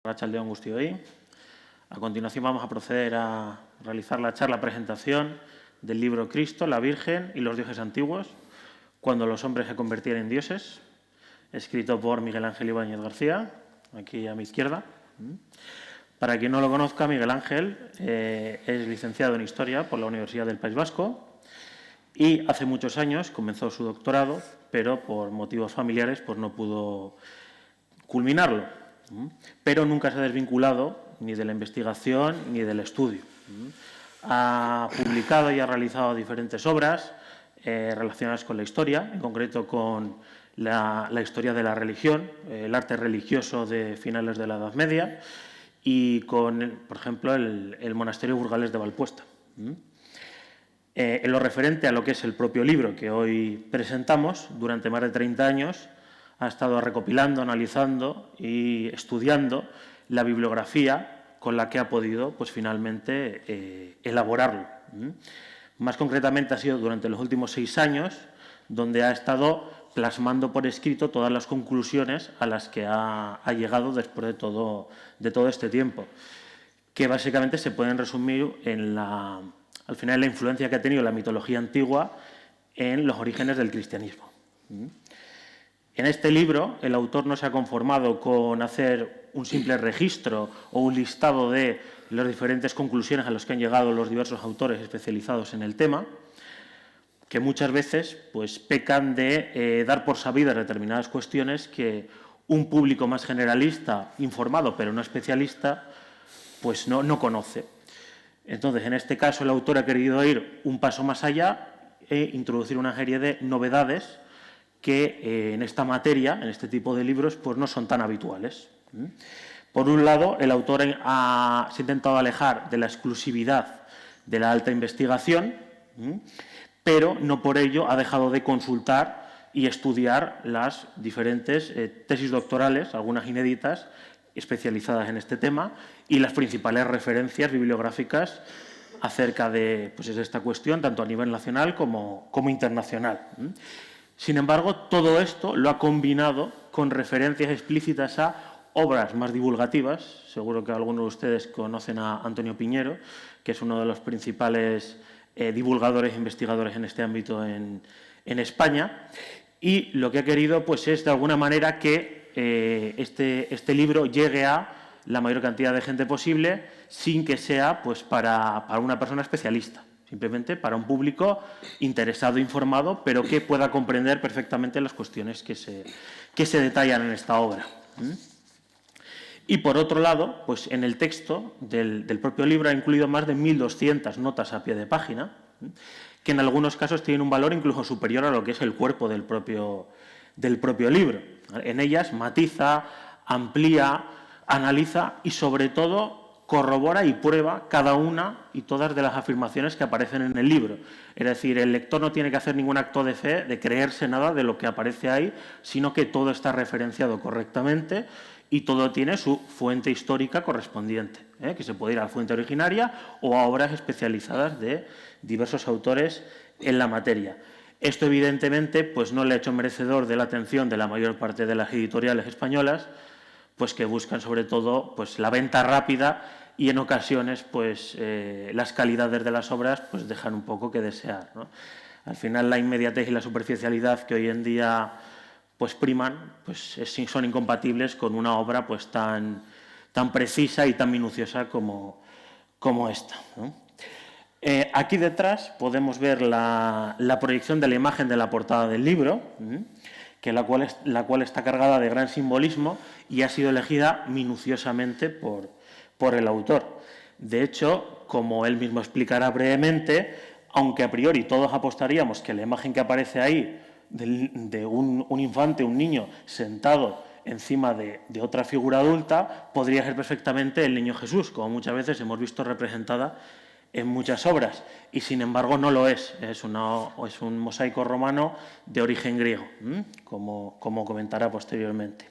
Arratsaldeon guztioi. A continuación vamos a proceder a realizar la charla presentación del libro Cristo, la Virgen y los dioses antiguos, cuando los hombres se convertían en dioses, escrito por Miguel Ángel Ibáñez García, aquí a mi izquierda. Para quien no lo conozca, Miguel Ángel es licenciado en Historia por la Universidad del País Vasco y hace muchos años comenzó su doctorado, pero por motivos familiares pues no pudo culminarlo. Pero nunca se ha desvinculado ni de la investigación ni del estudio. Ha publicado y ha realizado diferentes obras relacionadas con la historia, en concreto con la historia de la religión, el arte religioso de finales de la Edad Media y con, por ejemplo, el monasterio burgalés de Valpuesta. En lo referente a lo que es el propio libro que hoy presentamos, durante más de 30 años, ha estado recopilando, analizando y estudiando la bibliografía con la que ha podido, pues, finalmente elaborarlo. Más concretamente ha sido durante los últimos 6 años donde ha estado plasmando por escrito todas las conclusiones a las que ha llegado después de todo este tiempo, que básicamente se pueden resumir en al final la influencia que ha tenido la mitología antigua en los orígenes del cristianismo. En este libro, el autor no se ha conformado con hacer un simple registro o un listado de las diferentes conclusiones a las que han llegado los diversos autores especializados en el tema, que muchas veces pues, pecan de dar por sabidas determinadas cuestiones que un público más generalista, informado pero no especialista, pues no conoce. Entonces, en este caso, el autor ha querido ir un paso más allá e introducir una serie de novedades que en esta materia, en este tipo de libros, pues no son tan habituales. Por un lado, el autor se ha intentado alejar de la exclusividad de la alta investigación, pero no por ello ha dejado de consultar y estudiar las diferentes tesis doctorales, algunas inéditas, especializadas en este tema, y las principales referencias bibliográficas acerca de esta cuestión, tanto a nivel nacional como internacional. Sin embargo, todo esto lo ha combinado con referencias explícitas a obras más divulgativas. Seguro que algunos de ustedes conocen a Antonio Piñero, que es uno de los principales divulgadores e investigadores en este ámbito en España. Y lo que ha querido pues, es, de alguna manera, que este libro llegue a la mayor cantidad de gente posible sin que sea pues, para una persona especialista. Simplemente para un público interesado e informado, pero que pueda comprender perfectamente las cuestiones que se detallan en esta obra. Y por otro lado, pues en el texto del propio libro ha incluido más de 1.200 notas a pie de página, que en algunos casos tienen un valor incluso superior a lo que es el cuerpo del propio libro. En ellas matiza, amplía, analiza y, sobre todo, corrobora y prueba cada una y todas de las afirmaciones que aparecen en el libro. Es decir, el lector no tiene que hacer ningún acto de fe, de creerse nada de lo que aparece ahí, sino que todo está referenciado correctamente y todo tiene su fuente histórica correspondiente, que se puede ir a la fuente originaria o a obras especializadas de diversos autores en la materia. Esto, evidentemente, pues no le ha hecho merecedor de la atención de la mayor parte de las editoriales españolas, pues que buscan sobre todo pues, la venta rápida y en ocasiones pues, las calidades de las obras pues, dejan un poco que desear, ¿no? Al final la inmediatez y la superficialidad que hoy en día pues, priman pues, son incompatibles con una obra pues, tan precisa y tan minuciosa como esta, ¿no? Aquí detrás podemos ver la proyección de la imagen de la portada del libro, que la cual está cargada de gran simbolismo y ha sido elegida minuciosamente por el autor. De hecho, como él mismo explicará brevemente, aunque a priori todos apostaríamos que la imagen que aparece ahí de un infante, un niño, sentado encima de otra figura adulta, podría ser perfectamente el niño Jesús, como muchas veces hemos visto representada en muchas obras, y sin embargo no lo es. Es un mosaico romano de origen griego, como comentará posteriormente.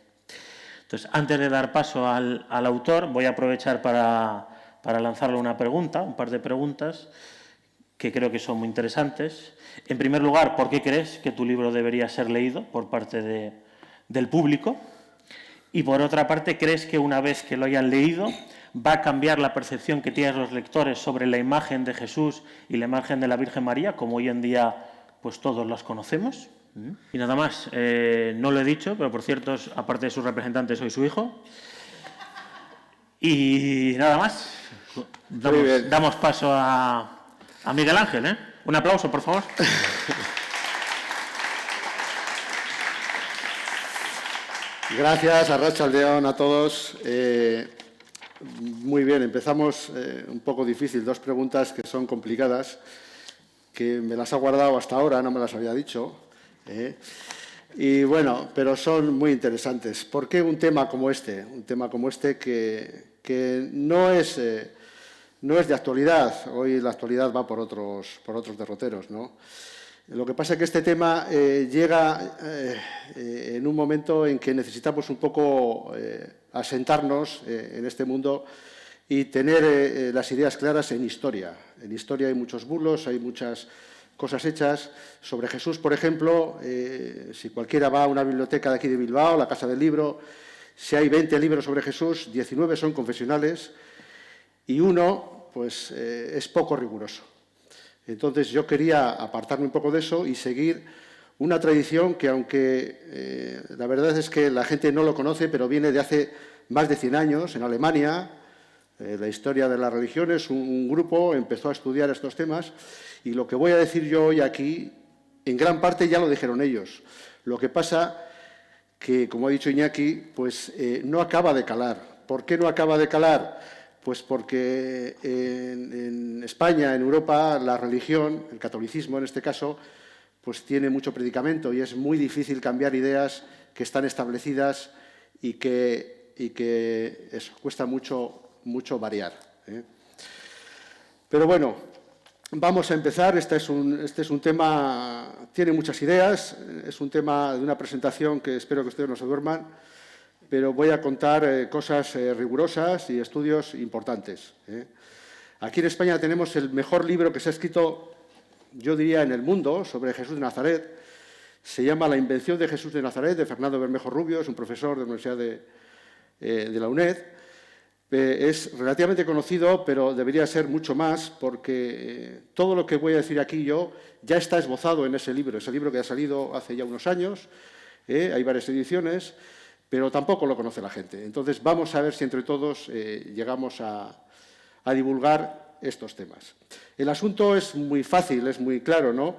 Entonces, antes de dar paso al autor, voy a aprovechar para lanzarle una pregunta, un par de preguntas que creo que son muy interesantes. En primer lugar, ¿por qué crees que tu libro debería ser leído por parte del público? Y por otra parte, ¿crees que una vez que lo hayan leído va a cambiar la percepción que tienen los lectores sobre la imagen de Jesús y la imagen de la Virgen María, como hoy en día pues todos las conocemos? Y nada más, no lo he dicho, pero por cierto, aparte de su representante, soy su hijo. Y nada más, damos paso a Miguel Ángel, ¿eh? Un aplauso, por favor. Gracias, arratsaldeon a todos. Muy bien, empezamos un poco difícil, dos preguntas que son complicadas, que me las ha guardado hasta ahora, no me las había dicho. Y bueno, pero son muy interesantes. ¿Por qué un tema como este? Un tema como este que no es de actualidad. Hoy la actualidad va por otros derroteros, ¿no? Lo que pasa es que este tema llega en un momento en que necesitamos un poco asentarnos en este mundo y tener las ideas claras en historia. En historia hay muchos bulos, hay muchas cosas hechas. Sobre Jesús, por ejemplo, si cualquiera va a una biblioteca de aquí de Bilbao, la Casa del Libro, si hay 20 libros sobre Jesús, 19 son confesionales y uno pues, es poco riguroso. Entonces yo quería apartarme un poco de eso y seguir una tradición que, aunque la verdad es que la gente no lo conoce, pero viene de hace más de 100 años en Alemania. La historia de las religiones, un grupo empezó a estudiar estos temas y lo que voy a decir yo hoy aquí, en gran parte ya lo dijeron ellos. Lo que pasa que, como ha dicho Iñaki, pues no acaba de calar. ¿Por qué no acaba de calar? Pues porque en España, en Europa, la religión, el catolicismo en este caso, pues tiene mucho predicamento y es muy difícil cambiar ideas que están establecidas y que eso, cuesta mucho variar. Pero bueno, vamos a empezar. Este es un tema, tiene muchas ideas, es un tema de una presentación que espero que ustedes no se duerman, pero voy a contar cosas rigurosas y estudios importantes. Aquí en España tenemos el mejor libro que se ha escrito, yo diría, en el mundo sobre Jesús de Nazaret. Se llama La invención de Jesús de Nazaret, de Fernando Bermejo Rubio, es un profesor de la Universidad de la UNED. Es relativamente conocido, pero debería ser mucho más, porque todo lo que voy a decir aquí yo ya está esbozado en ese libro que ha salido hace ya unos años, hay varias ediciones, pero tampoco lo conoce la gente. Entonces, vamos a ver si entre todos llegamos a divulgar estos temas. El asunto es muy fácil, es muy claro, ¿no?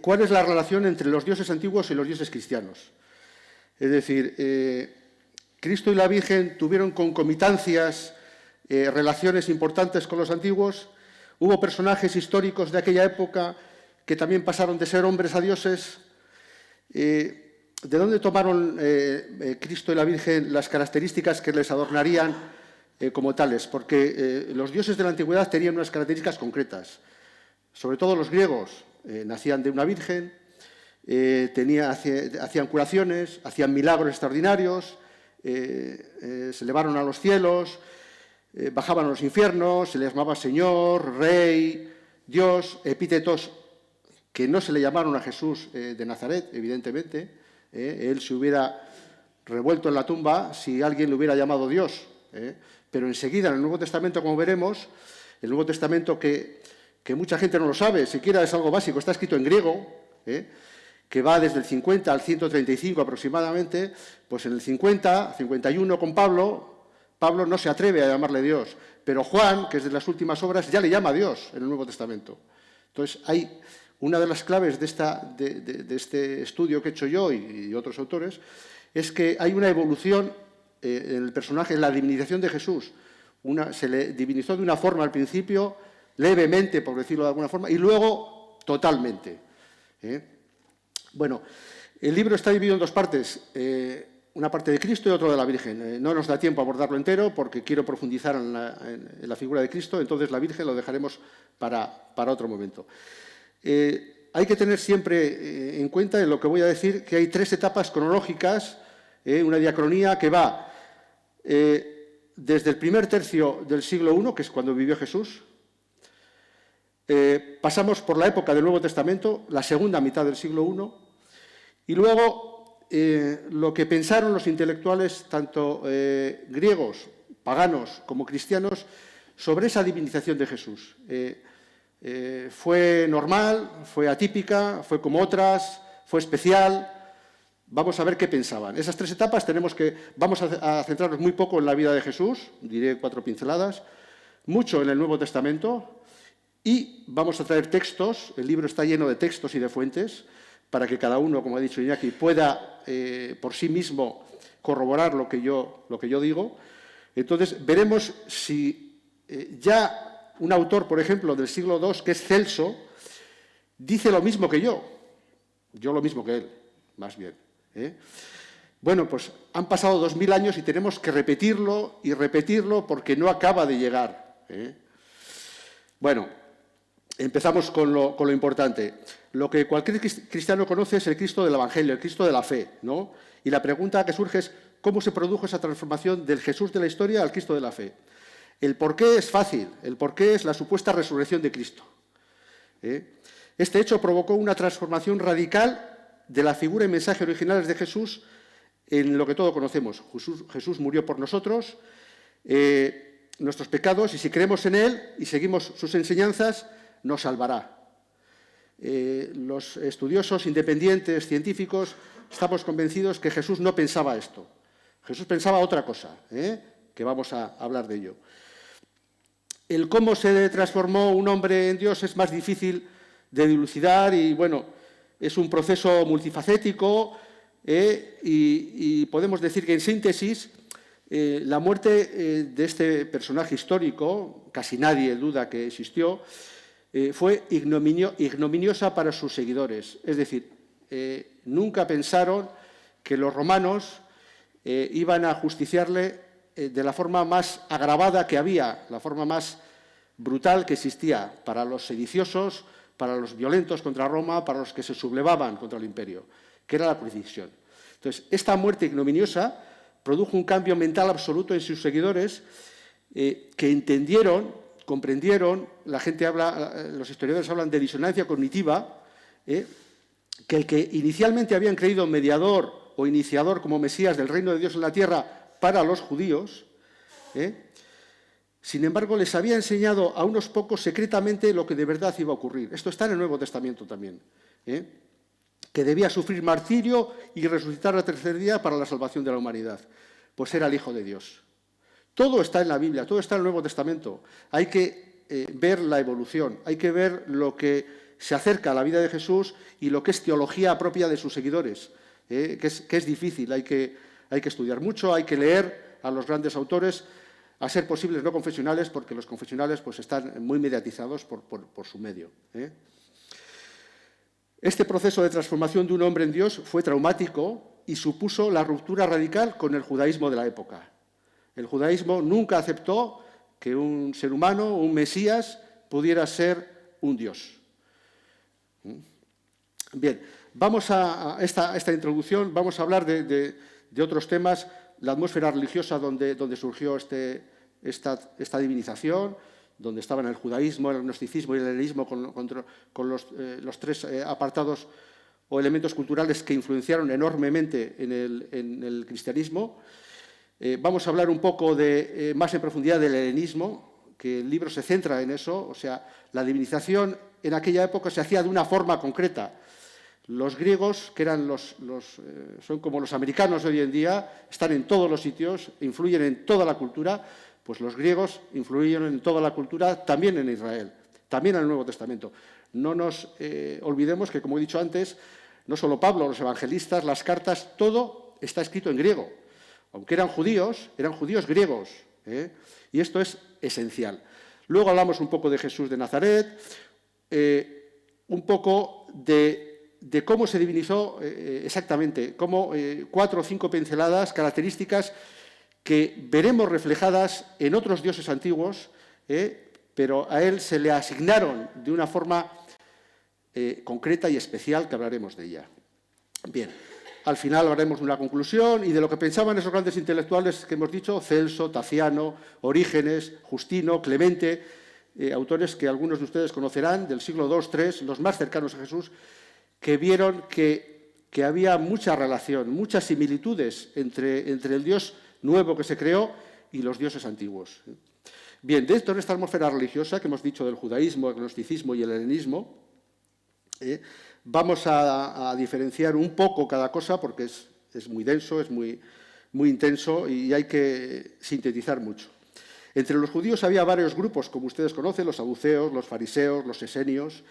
¿Cuál es la relación entre los dioses antiguos y los dioses cristianos? Es decir, Cristo y la Virgen tuvieron concomitancias, relaciones importantes con los antiguos. Hubo personajes históricos de aquella época que también pasaron de ser hombres a dioses. ¿De dónde tomaron Cristo y la Virgen las características que les adornarían como tales? Porque los dioses de la antigüedad tenían unas características concretas. Sobre todo los griegos nacían de una virgen, hacían curaciones, hacían milagros extraordinarios, se elevaron a los cielos, bajaban a los infiernos, se les llamaba Señor, Rey, Dios, epítetos que no se le llamaron a Jesús de Nazaret, evidentemente. Él se hubiera revuelto en la tumba si alguien le hubiera llamado Dios. Pero enseguida, en el Nuevo Testamento, como veremos, el Nuevo Testamento que mucha gente no lo sabe, siquiera es algo básico, está escrito en griego, que va desde el 50 al 135 aproximadamente, pues en el 51 con Pablo no se atreve a llamarle Dios, pero Juan, que es de las últimas obras, ya le llama a Dios en el Nuevo Testamento. Entonces, hay una de las claves de este estudio que he hecho yo y otros autores, es que hay una evolución en el personaje, en la divinización de Jesús. Se le divinizó de una forma al principio, levemente, por decirlo de alguna forma, y luego totalmente. Bueno, el libro está dividido en dos partes, una parte de Cristo y otra de la Virgen. No nos da tiempo a abordarlo entero porque quiero profundizar en la figura de Cristo, entonces la Virgen lo dejaremos para otro momento. Hay que tener siempre en cuenta, en lo que voy a decir, que hay tres etapas cronológicas, una diacronía que va desde el primer tercio del siglo I, que es cuando vivió Jesús, pasamos por la época del Nuevo Testamento, la segunda mitad del siglo I, y luego lo que pensaron los intelectuales, tanto griegos, paganos como cristianos, sobre esa divinización de Jesús. ¿Fue normal? ¿Fue atípica? ¿Fue como otras? ¿Fue especial? Vamos a ver qué pensaban. Esas tres etapas vamos a centrarnos muy poco en la vida de Jesús, diré 4 pinceladas, mucho en el Nuevo Testamento, y vamos a traer textos. El libro está lleno de textos y de fuentes, para que cada uno, como ha dicho Iñaki, pueda por sí mismo corroborar lo que yo digo. Entonces, veremos si ya un autor, por ejemplo, del siglo II, que es Celso, dice lo mismo que yo lo mismo que él, más bien. Bueno, pues han pasado 2000 años y tenemos que repetirlo y repetirlo porque no acaba de llegar. Bueno, empezamos con lo importante. Lo que cualquier cristiano conoce es el Cristo del Evangelio, el Cristo de la fe, ¿no? Y la pregunta que surge es ¿cómo se produjo esa transformación del Jesús de la historia al Cristo de la fe? El porqué es fácil, el porqué es la supuesta resurrección de Cristo. Este hecho provocó una transformación radical de la figura y mensaje originales de Jesús en lo que todos conocemos. Jesús murió por nosotros, nuestros pecados, y si creemos en Él y seguimos sus enseñanzas, nos salvará. Los estudiosos independientes, científicos, estamos convencidos que Jesús no pensaba esto. Jesús pensaba otra cosa, que vamos a hablar de ello. El cómo se transformó un hombre en Dios es más difícil de dilucidar y, bueno, es un proceso multifacético y podemos decir que, en síntesis, la muerte de este personaje histórico, casi nadie duda que existió, fue ignominiosa para sus seguidores. Es decir, nunca pensaron que los romanos iban a justiciarle de la forma más agravada que había, la forma más brutal que existía para los sediciosos, para los violentos contra Roma, para los que se sublevaban contra el imperio, que era la crucifixión. Entonces, esta muerte ignominiosa produjo un cambio mental absoluto en sus seguidores que entendieron, comprendieron, los historiadores hablan de disonancia cognitiva, que el que inicialmente habían creído mediador o iniciador como Mesías del reino de Dios en la tierra para los judíos, sin embargo, les había enseñado a unos pocos secretamente lo que de verdad iba a ocurrir. Esto está en el Nuevo Testamento también. Que debía sufrir martirio y resucitar al tercer día para la salvación de la humanidad. Pues era el Hijo de Dios. Todo está en la Biblia, todo está en el Nuevo Testamento. Hay que ver la evolución, hay que ver lo que se acerca a la vida de Jesús y lo que es teología propia de sus seguidores, que es difícil, hay que estudiar mucho, hay que leer a los grandes autores, a ser posibles no confesionales, porque los confesionales pues, están muy mediatizados por su medio. Este proceso de transformación de un hombre en Dios fue traumático y supuso la ruptura radical con el judaísmo de la época. El judaísmo nunca aceptó que un ser humano, un Mesías, pudiera ser un Dios. Bien, vamos a esta introducción, vamos a hablar de otros temas. La atmósfera religiosa donde surgió esta divinización, donde estaban el judaísmo, el gnosticismo y el helenismo con los tres apartados o elementos culturales que influenciaron enormemente en el cristianismo. Vamos a hablar un poco más en profundidad del helenismo, que el libro se centra en eso, o sea, la divinización en aquella época se hacía de una forma concreta. Los griegos, que son como los americanos hoy en día, están en todos los sitios, influyen en toda la cultura, pues los griegos influyeron en toda la cultura, también en Israel, también en el Nuevo Testamento. No nos olvidemos que, como he dicho antes, no solo Pablo, los evangelistas, las cartas, todo está escrito en griego. Aunque eran judíos griegos, y esto es esencial. Luego hablamos un poco de Jesús de Nazaret, un poco de cómo se divinizó exactamente, cómo 4 o 5 pinceladas características que veremos reflejadas en otros dioses antiguos, pero a él se le asignaron de una forma concreta y especial, que hablaremos de ella. Bien, al final haremos una conclusión y de lo que pensaban esos grandes intelectuales que hemos dicho, Celso, Taciano, Orígenes, Justino, Clemente, autores que algunos de ustedes conocerán del siglo II, III, los más cercanos a Jesús, que vieron que que había mucha relación, muchas similitudes entre el Dios nuevo que se creó y los dioses antiguos. Bien, dentro de esta atmósfera religiosa que hemos dicho del judaísmo, el gnosticismo y el helenismo, vamos a diferenciar un poco cada cosa porque es muy denso, es muy intenso y hay que sintetizar mucho. Entre los judíos había varios grupos, como ustedes conocen, los saduceos, los fariseos, los esenios,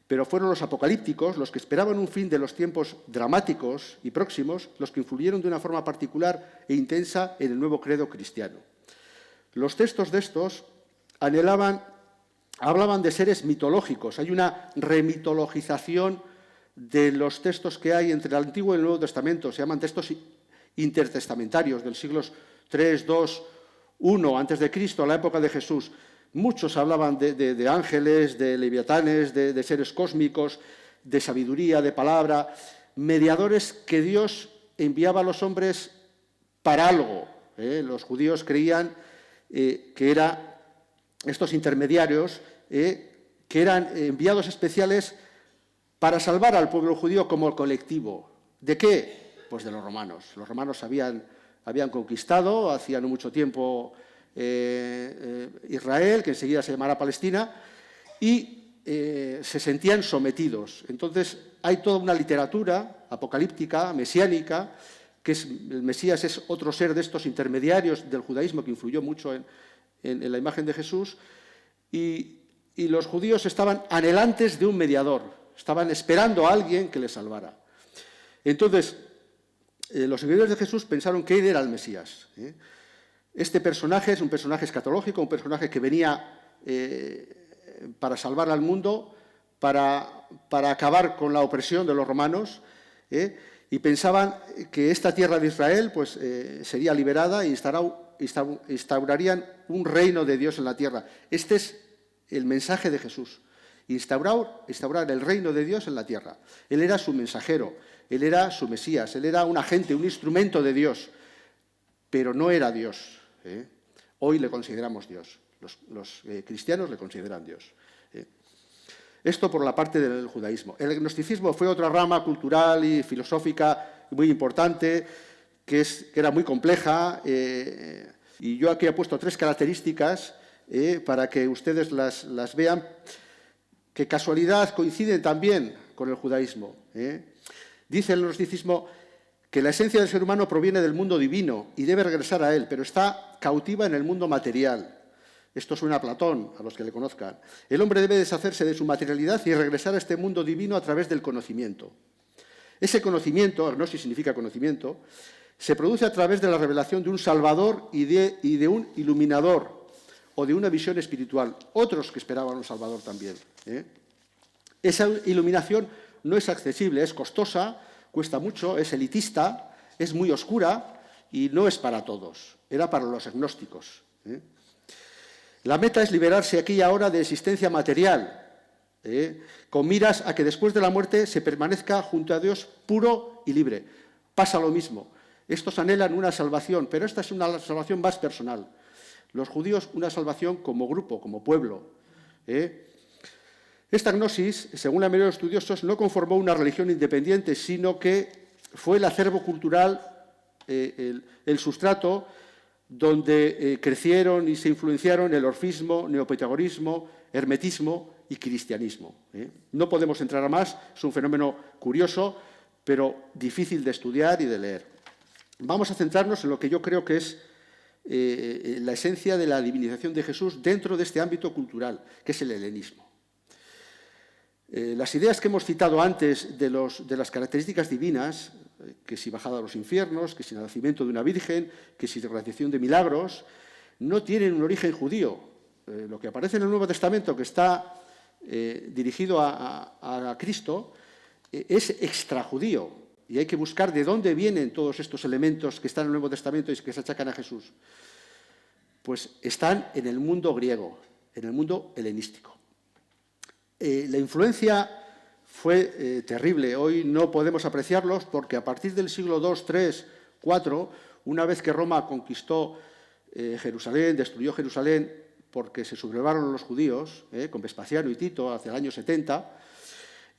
pero fueron los apocalípticos, los que esperaban un fin de los tiempos dramáticos y próximos, los que influyeron de una forma particular e intensa en el nuevo credo cristiano. Los textos de estos hablaban de seres mitológicos. Hay una remitologización de los textos que hay entre el Antiguo y el Nuevo Testamento. Se llaman textos intertestamentarios del siglos III, II, I antes de Cristo, a la época de Jesús. Muchos hablaban de ángeles, de leviatanes, de seres cósmicos, de sabiduría, de palabra, mediadores que Dios enviaba a los hombres para algo. Los judíos creían que eran estos intermediarios, que eran enviados especiales para salvar al pueblo judío como colectivo. ¿De qué? Pues de los romanos. Los romanos habían conquistado, hacía no mucho tiempo, Israel, que enseguida se llamará Palestina, y se sentían sometidos. Entonces, hay toda una literatura apocalíptica, mesiánica, que el Mesías es otro ser de estos intermediarios del judaísmo que influyó mucho en la imagen de Jesús, y los judíos estaban anhelantes de un mediador, estaban esperando a alguien que les salvara. Entonces, los seguidores de Jesús pensaron que él era el Mesías. Este personaje es un personaje escatológico, un personaje que venía para salvar al mundo, para acabar con la opresión de los romanos, y pensaban que esta tierra de Israel pues, sería liberada y instaurarían un reino de Dios en la tierra. Este es el mensaje de Jesús, instaurar el reino de Dios en la tierra. Él era su mensajero, él era su Mesías, él era un agente, un instrumento de Dios, pero no era Dios. Hoy le consideramos Dios, los cristianos le consideran Dios. Esto por la parte del judaísmo. El gnosticismo fue otra rama cultural y filosófica muy importante, que era muy compleja, y yo aquí he puesto 3 características para que ustedes las vean, que casualidad coinciden también con el judaísmo. Dice el gnosticismo que la esencia del ser humano proviene del mundo divino y debe regresar a él, pero está cautiva en el mundo material. Esto suena a Platón, a los que le conozcan. El hombre debe deshacerse de su materialidad y regresar a este mundo divino a través del conocimiento. Ese conocimiento, gnosis significa conocimiento, se produce a través de la revelación de un Salvador y de un iluminador, o de una visión espiritual. Otros que esperaban un Salvador también. Esa iluminación no es accesible, es costosa, cuesta mucho, es elitista, es muy oscura y no es para todos. Era para los agnósticos. La meta es liberarse aquí y ahora de existencia material, con miras a que después de la muerte se permanezca junto a Dios puro y libre. Pasa lo mismo. Estos anhelan una salvación, pero esta es una salvación más personal. Los judíos una salvación como grupo, como pueblo. Esta gnosis, según la mayoría de los estudiosos, no conformó una religión independiente, sino que fue el acervo cultural, el sustrato donde crecieron y se influenciaron el orfismo, neopitagorismo, hermetismo y cristianismo. No podemos entrar a más, es un fenómeno curioso, pero difícil de estudiar y de leer. Vamos a centrarnos en lo que yo creo que es la esencia de la divinización de Jesús dentro de este ámbito cultural, que es el helenismo. Las ideas que hemos citado antes de las características divinas, que si bajada a los infiernos, que si nacimiento de una virgen, que si realización de milagros, no tienen un origen judío. Lo que aparece en el Nuevo Testamento, que está dirigido a Cristo, es extrajudío. Y hay que buscar de dónde vienen todos estos elementos que están en el Nuevo Testamento y que se achacan a Jesús. Pues están en el mundo griego, en el mundo helenístico. La influencia fue terrible. Hoy no podemos apreciarlos porque a partir del siglo II, III, IV, una vez que Roma conquistó Jerusalén, destruyó Jerusalén porque se sublevaron los judíos, con Vespasiano y Tito hacia el año 70,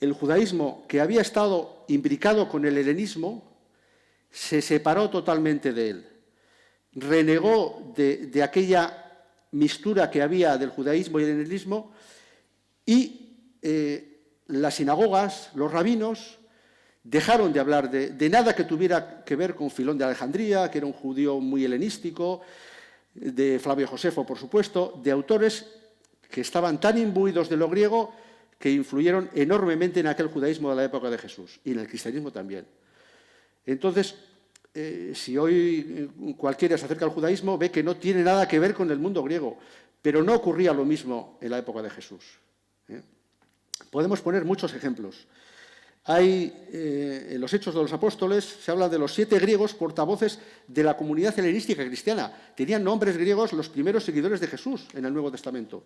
el judaísmo, que había estado imbricado con el helenismo, se separó totalmente de él. Renegó de aquella mistura que había del judaísmo y el helenismo, y las sinagogas, los rabinos, dejaron de hablar de nada que tuviera que ver con Filón de Alejandría, que era un judío muy helenístico, de Flavio Josefo, por supuesto, de autores que estaban tan imbuidos de lo griego que influyeron enormemente en aquel judaísmo de la época de Jesús, y en el cristianismo también. Entonces, si hoy cualquiera se acerca al judaísmo, ve que no tiene nada que ver con el mundo griego, pero no ocurría lo mismo en la época de Jesús. Podemos poner muchos ejemplos. Hay, en los Hechos de los Apóstoles, se habla de los 7 griegos portavoces de la comunidad helenística cristiana. Tenían nombres griegos los primeros seguidores de Jesús en el Nuevo Testamento.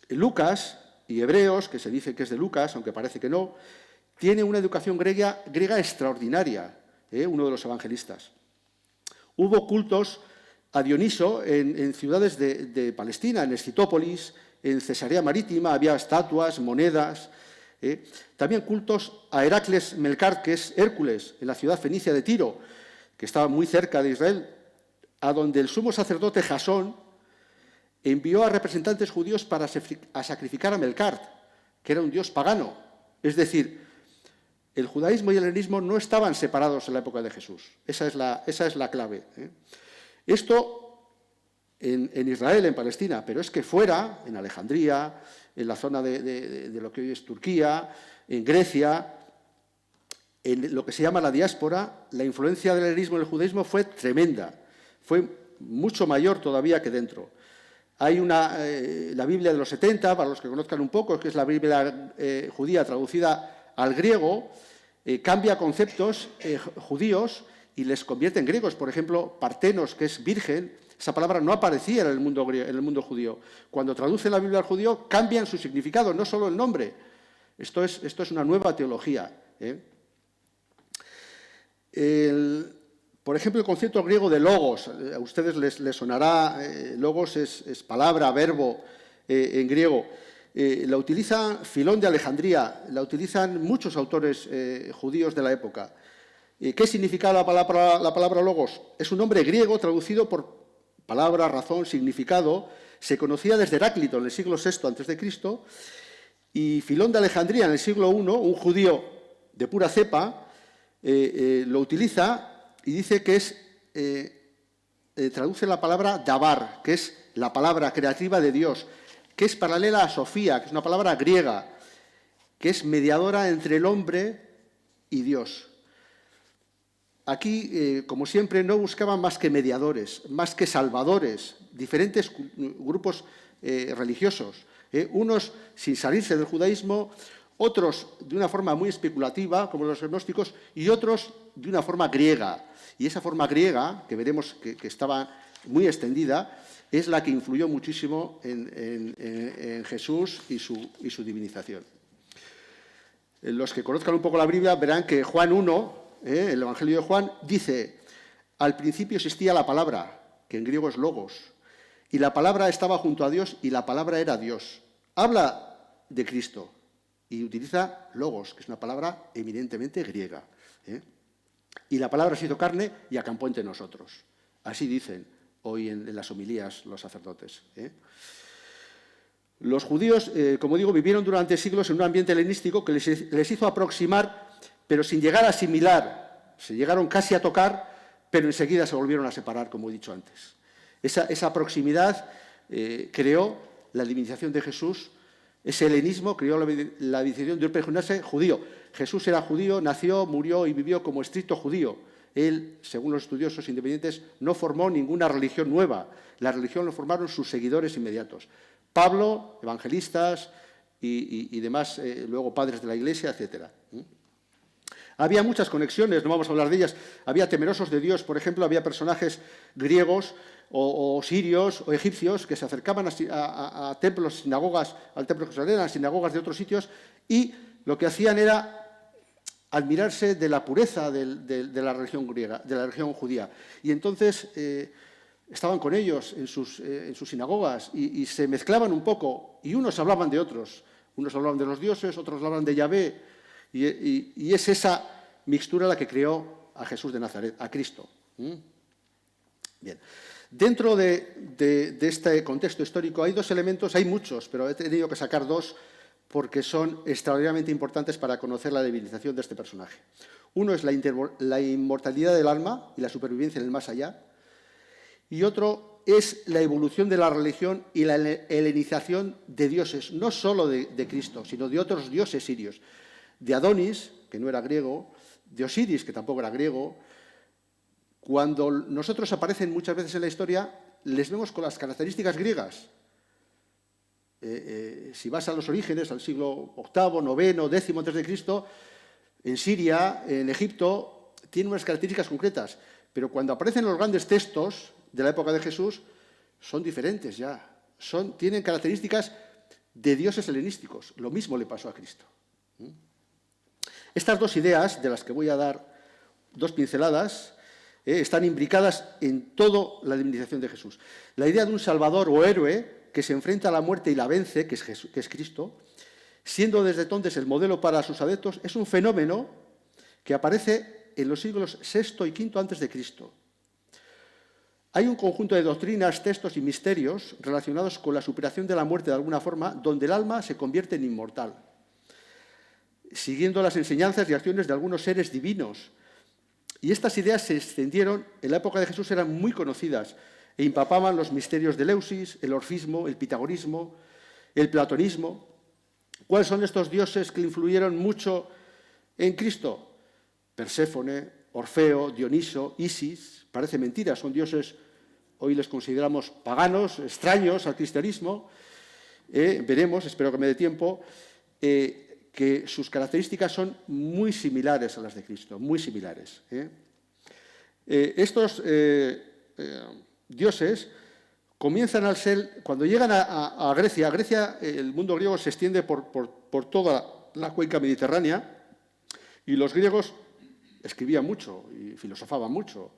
Lucas y Hebreos, que se dice que es de Lucas, aunque parece que no, tiene una educación griega extraordinaria, uno de los evangelistas. Hubo cultos a Dioniso en ciudades de Palestina, en Escitópolis, en Cesarea Marítima, había estatuas, monedas. También cultos a Heracles Melcar, que es Hércules, en la ciudad fenicia de Tiro, que estaba muy cerca de Israel, a donde el sumo sacerdote Jasón envió a representantes judíos para sacrificar a Melcar, que era un dios pagano. Es decir, el judaísmo y el helenismo no estaban separados en la época de Jesús. Esa es la clave. Esto en Israel, en Palestina, pero es que fuera, en Alejandría, en la zona de lo que hoy es Turquía, en Grecia, en lo que se llama la diáspora, la influencia del helenismo en el judaísmo fue tremenda, fue mucho mayor todavía que dentro. Hay la Biblia de los 70, para los que conozcan un poco, que es la Biblia judía traducida al griego, cambia conceptos judíos y les convierte en griegos. Por ejemplo, partenos, que es virgen, esa palabra no aparecía en el mundo judío. Cuando traduce la Biblia al judío, cambian su significado, no solo el nombre. Esto es una nueva teología. Por ejemplo, el concepto griego de logos. A ustedes les sonará, logos es palabra, verbo en griego. La utiliza Filón de Alejandría, la utilizan muchos autores judíos de la época. ¿Qué significa la palabra logos? Es un nombre griego traducido por palabra, razón, significado. Se conocía desde Heráclito en el siglo VI a.C. y Filón de Alejandría en el siglo I, un judío de pura cepa, lo utiliza y dice que traduce la palabra dabar, que es la palabra creativa de Dios, que es paralela a Sofía, que es una palabra griega, que es mediadora entre el hombre y Dios. Aquí, como siempre, no buscaban más que mediadores, más que salvadores, diferentes grupos religiosos, unos sin salirse del judaísmo, otros de una forma muy especulativa, como los gnósticos, y otros de una forma griega. Y esa forma griega, que veremos que estaba muy extendida, es la que influyó muchísimo en Jesús y su divinización. Los que conozcan un poco la Biblia verán que Juan 1, el Evangelio de Juan, dice: al principio existía la palabra, que en griego es logos, y la palabra estaba junto a Dios y la palabra era Dios. Habla de Cristo y utiliza logos, que es una palabra eminentemente griega. Y la palabra se hizo carne y acampó entre nosotros. Así dicen hoy en las homilías los sacerdotes. Los judíos, como digo, vivieron durante siglos en un ambiente helenístico que les hizo aproximar, pero sin llegar a asimilar. Se llegaron casi a tocar, pero enseguida se volvieron a separar, como he dicho antes. Esa proximidad creó la divinización de Jesús. Ese helenismo creó la divinización de un personaje judío. Jesús era judío, nació, murió y vivió como estricto judío. Él, según los estudiosos independientes, no formó ninguna religión nueva. La religión lo formaron sus seguidores inmediatos. Pablo, evangelistas y demás, luego padres de la Iglesia, etc. Había muchas conexiones, no vamos a hablar de ellas. Había temerosos de Dios, por ejemplo, había personajes griegos o sirios o egipcios que se acercaban a templos, sinagogas, al templo de Jerusalén, a sinagogas de otros sitios, y lo que hacían era admirarse de la pureza de la religión griega, de la religión judía. Y entonces estaban con ellos en sus sinagogas y se mezclaban un poco, y unos hablaban de otros. Unos hablaban de los dioses, otros hablaban de Yahvé, y es esa mixtura la que creó a Jesús de Nazaret, a Cristo. Bien. Dentro de este contexto histórico hay dos elementos, hay muchos, pero he tenido que sacar dos porque son extraordinariamente importantes para conocer la divinización de este personaje. Uno es la inmortalidad del alma y la supervivencia en el más allá, y otro es la evolución de la religión y la helenización de dioses, no solo de Cristo, sino de otros dioses sirios, de Adonis, que no era griego, de Osiris, que tampoco era griego. Cuando nosotros aparecen muchas veces en la historia, les vemos con las características griegas. Si vas a los orígenes, al siglo VIII, IX, X antes de Cristo, en Siria, en Egipto, tienen unas características concretas, pero cuando aparecen los grandes textos de la época de Jesús, son diferentes ya. Tienen características de dioses helenísticos. Lo mismo le pasó a Cristo. Estas dos ideas, de las que voy a dar dos pinceladas, están imbricadas en toda la divinización de Jesús. La idea de un salvador o héroe que se enfrenta a la muerte y la vence, que es Cristo, siendo desde entonces el modelo para sus adeptos, es un fenómeno que aparece en los siglos VI y V antes de Cristo. Hay un conjunto de doctrinas, textos y misterios relacionados con la superación de la muerte de alguna forma, donde el alma se convierte en inmortal, siguiendo las enseñanzas y acciones de algunos seres divinos. Y estas ideas se extendieron, en la época de Jesús eran muy conocidas, e empapaban los misterios del Eleusis, el orfismo, el pitagorismo, el platonismo. ¿Cuáles son estos dioses que influyeron mucho en Cristo? Perséfone, Orfeo, Dioniso, Isis. Parece mentira, son dioses, hoy les consideramos paganos, extraños al cristianismo. Veremos, espero que me dé tiempo, que sus características son muy similares a las de Cristo, muy similares. Estos dioses comienzan al ser, cuando llegan a Grecia, el mundo griego se extiende por toda la cuenca mediterránea, y los griegos escribían mucho y filosofaban mucho,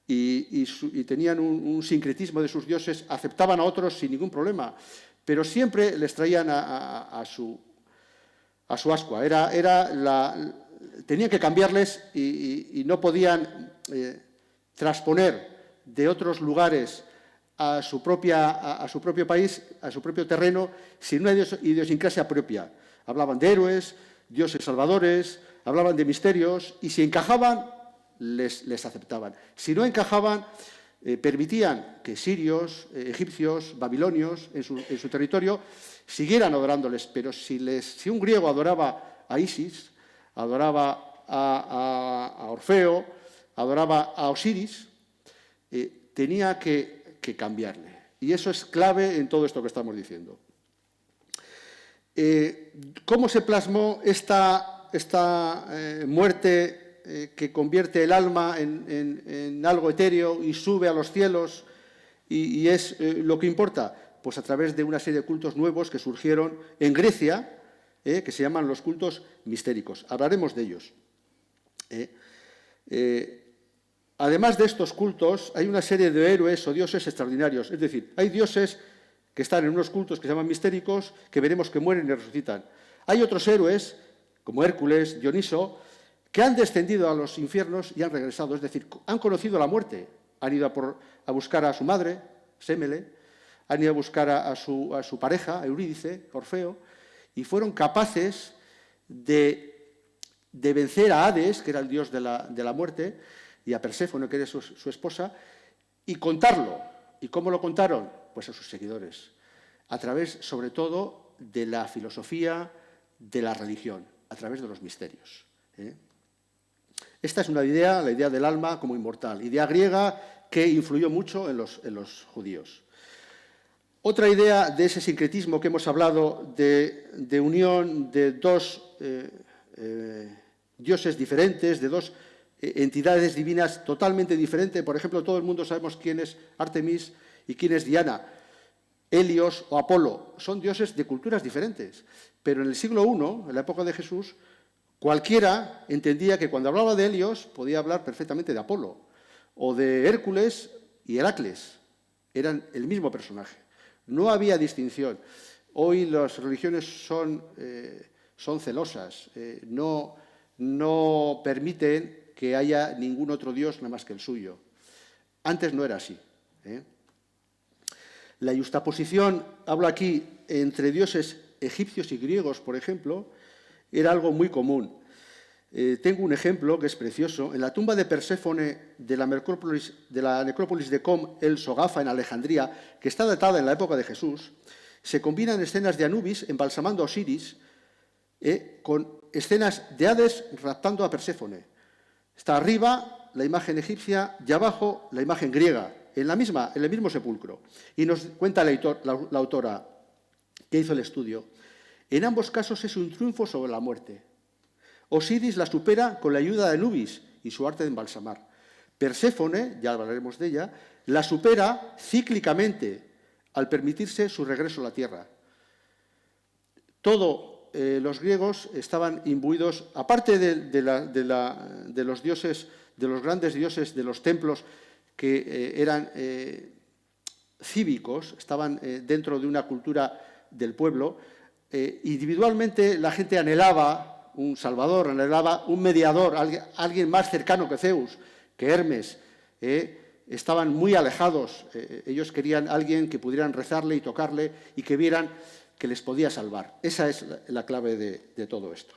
y tenían un sincretismo de sus dioses, aceptaban a otros sin ningún problema, pero siempre les traían a su ascua. Tenían que cambiarles y no podían transponer de otros lugares a su propio país, a su propio terreno, sin una idiosincrasia propia. Hablaban de héroes, dioses salvadores, hablaban de misterios, y si encajaban, les aceptaban. Si no encajaban, permitían que sirios, egipcios, babilonios, en su territorio, siguieran adorándoles. Pero si un griego adoraba a Isis, adoraba a Orfeo, adoraba a Osiris, tenía que cambiarle. Y eso es clave en todo esto que estamos diciendo. ¿Cómo se plasmó esta muerte que convierte el alma en algo etéreo y sube a los cielos y es lo que importa? Pues a través de una serie de cultos nuevos que surgieron en Grecia, que se llaman los cultos mistéricos. Hablaremos de ellos. Además de estos cultos, hay una serie de héroes o dioses extraordinarios. Es decir, hay dioses que están en unos cultos que se llaman mistéricos, que veremos que mueren y resucitan. Hay otros héroes, como Hércules, Dioniso, que han descendido a los infiernos y han regresado. Es decir, han conocido la muerte. Han ido a buscar a su madre, Sémele, han ido a buscar a su pareja, Eurídice, Orfeo, y fueron capaces de vencer a Hades, que era el dios de la muerte, y a Perséfone, que era su esposa, y contarlo. ¿Y cómo lo contaron? Pues a sus seguidores, a través, sobre todo, de la filosofía, de la religión, a través de los misterios. Esta es una idea, la idea del alma como inmortal, idea griega que influyó mucho en los judíos. Otra idea de ese sincretismo que hemos hablado, de unión de dos dioses diferentes, de dos entidades divinas totalmente diferentes. Por ejemplo, todo el mundo sabemos quién es Artemis y quién es Diana. Helios o Apolo son dioses de culturas diferentes. Pero en el siglo I, en la época de Jesús, cualquiera entendía que cuando hablaba de Helios podía hablar perfectamente de Apolo, o de Hércules y Heracles. Eran el mismo personaje. No había distinción. Hoy las religiones son celosas, no permiten que haya ningún otro Dios nada más que el suyo. Antes no era así. La yuxtaposición, hablo aquí, entre dioses egipcios y griegos, por ejemplo, era algo muy común. Tengo un ejemplo que es precioso. En la tumba de Perséfone de la necrópolis de Com el Sogafa en Alejandría, que está datada en la época de Jesús, se combinan escenas de Anubis embalsamando a Osiris con escenas de Hades raptando a Perséfone. Está arriba la imagen egipcia y abajo la imagen griega, en el mismo sepulcro. Y nos cuenta la autora que hizo el estudio. En ambos casos es un triunfo sobre la muerte. Osiris la supera con la ayuda de Anubis y su arte de embalsamar. Perséfone, ya hablaremos de ella, la supera cíclicamente al permitirse su regreso a la tierra. Los griegos estaban imbuidos, aparte de los dioses, de los grandes dioses de los templos que eran cívicos, estaban dentro de una cultura del pueblo, individualmente la gente anhelaba un salvador, anhelaba un mediador, alguien más cercano que Zeus, que Hermes. Estaban muy alejados. Ellos querían alguien que pudieran rezarle y tocarle y que vieran que les podía salvar. Esa es la clave de todo esto.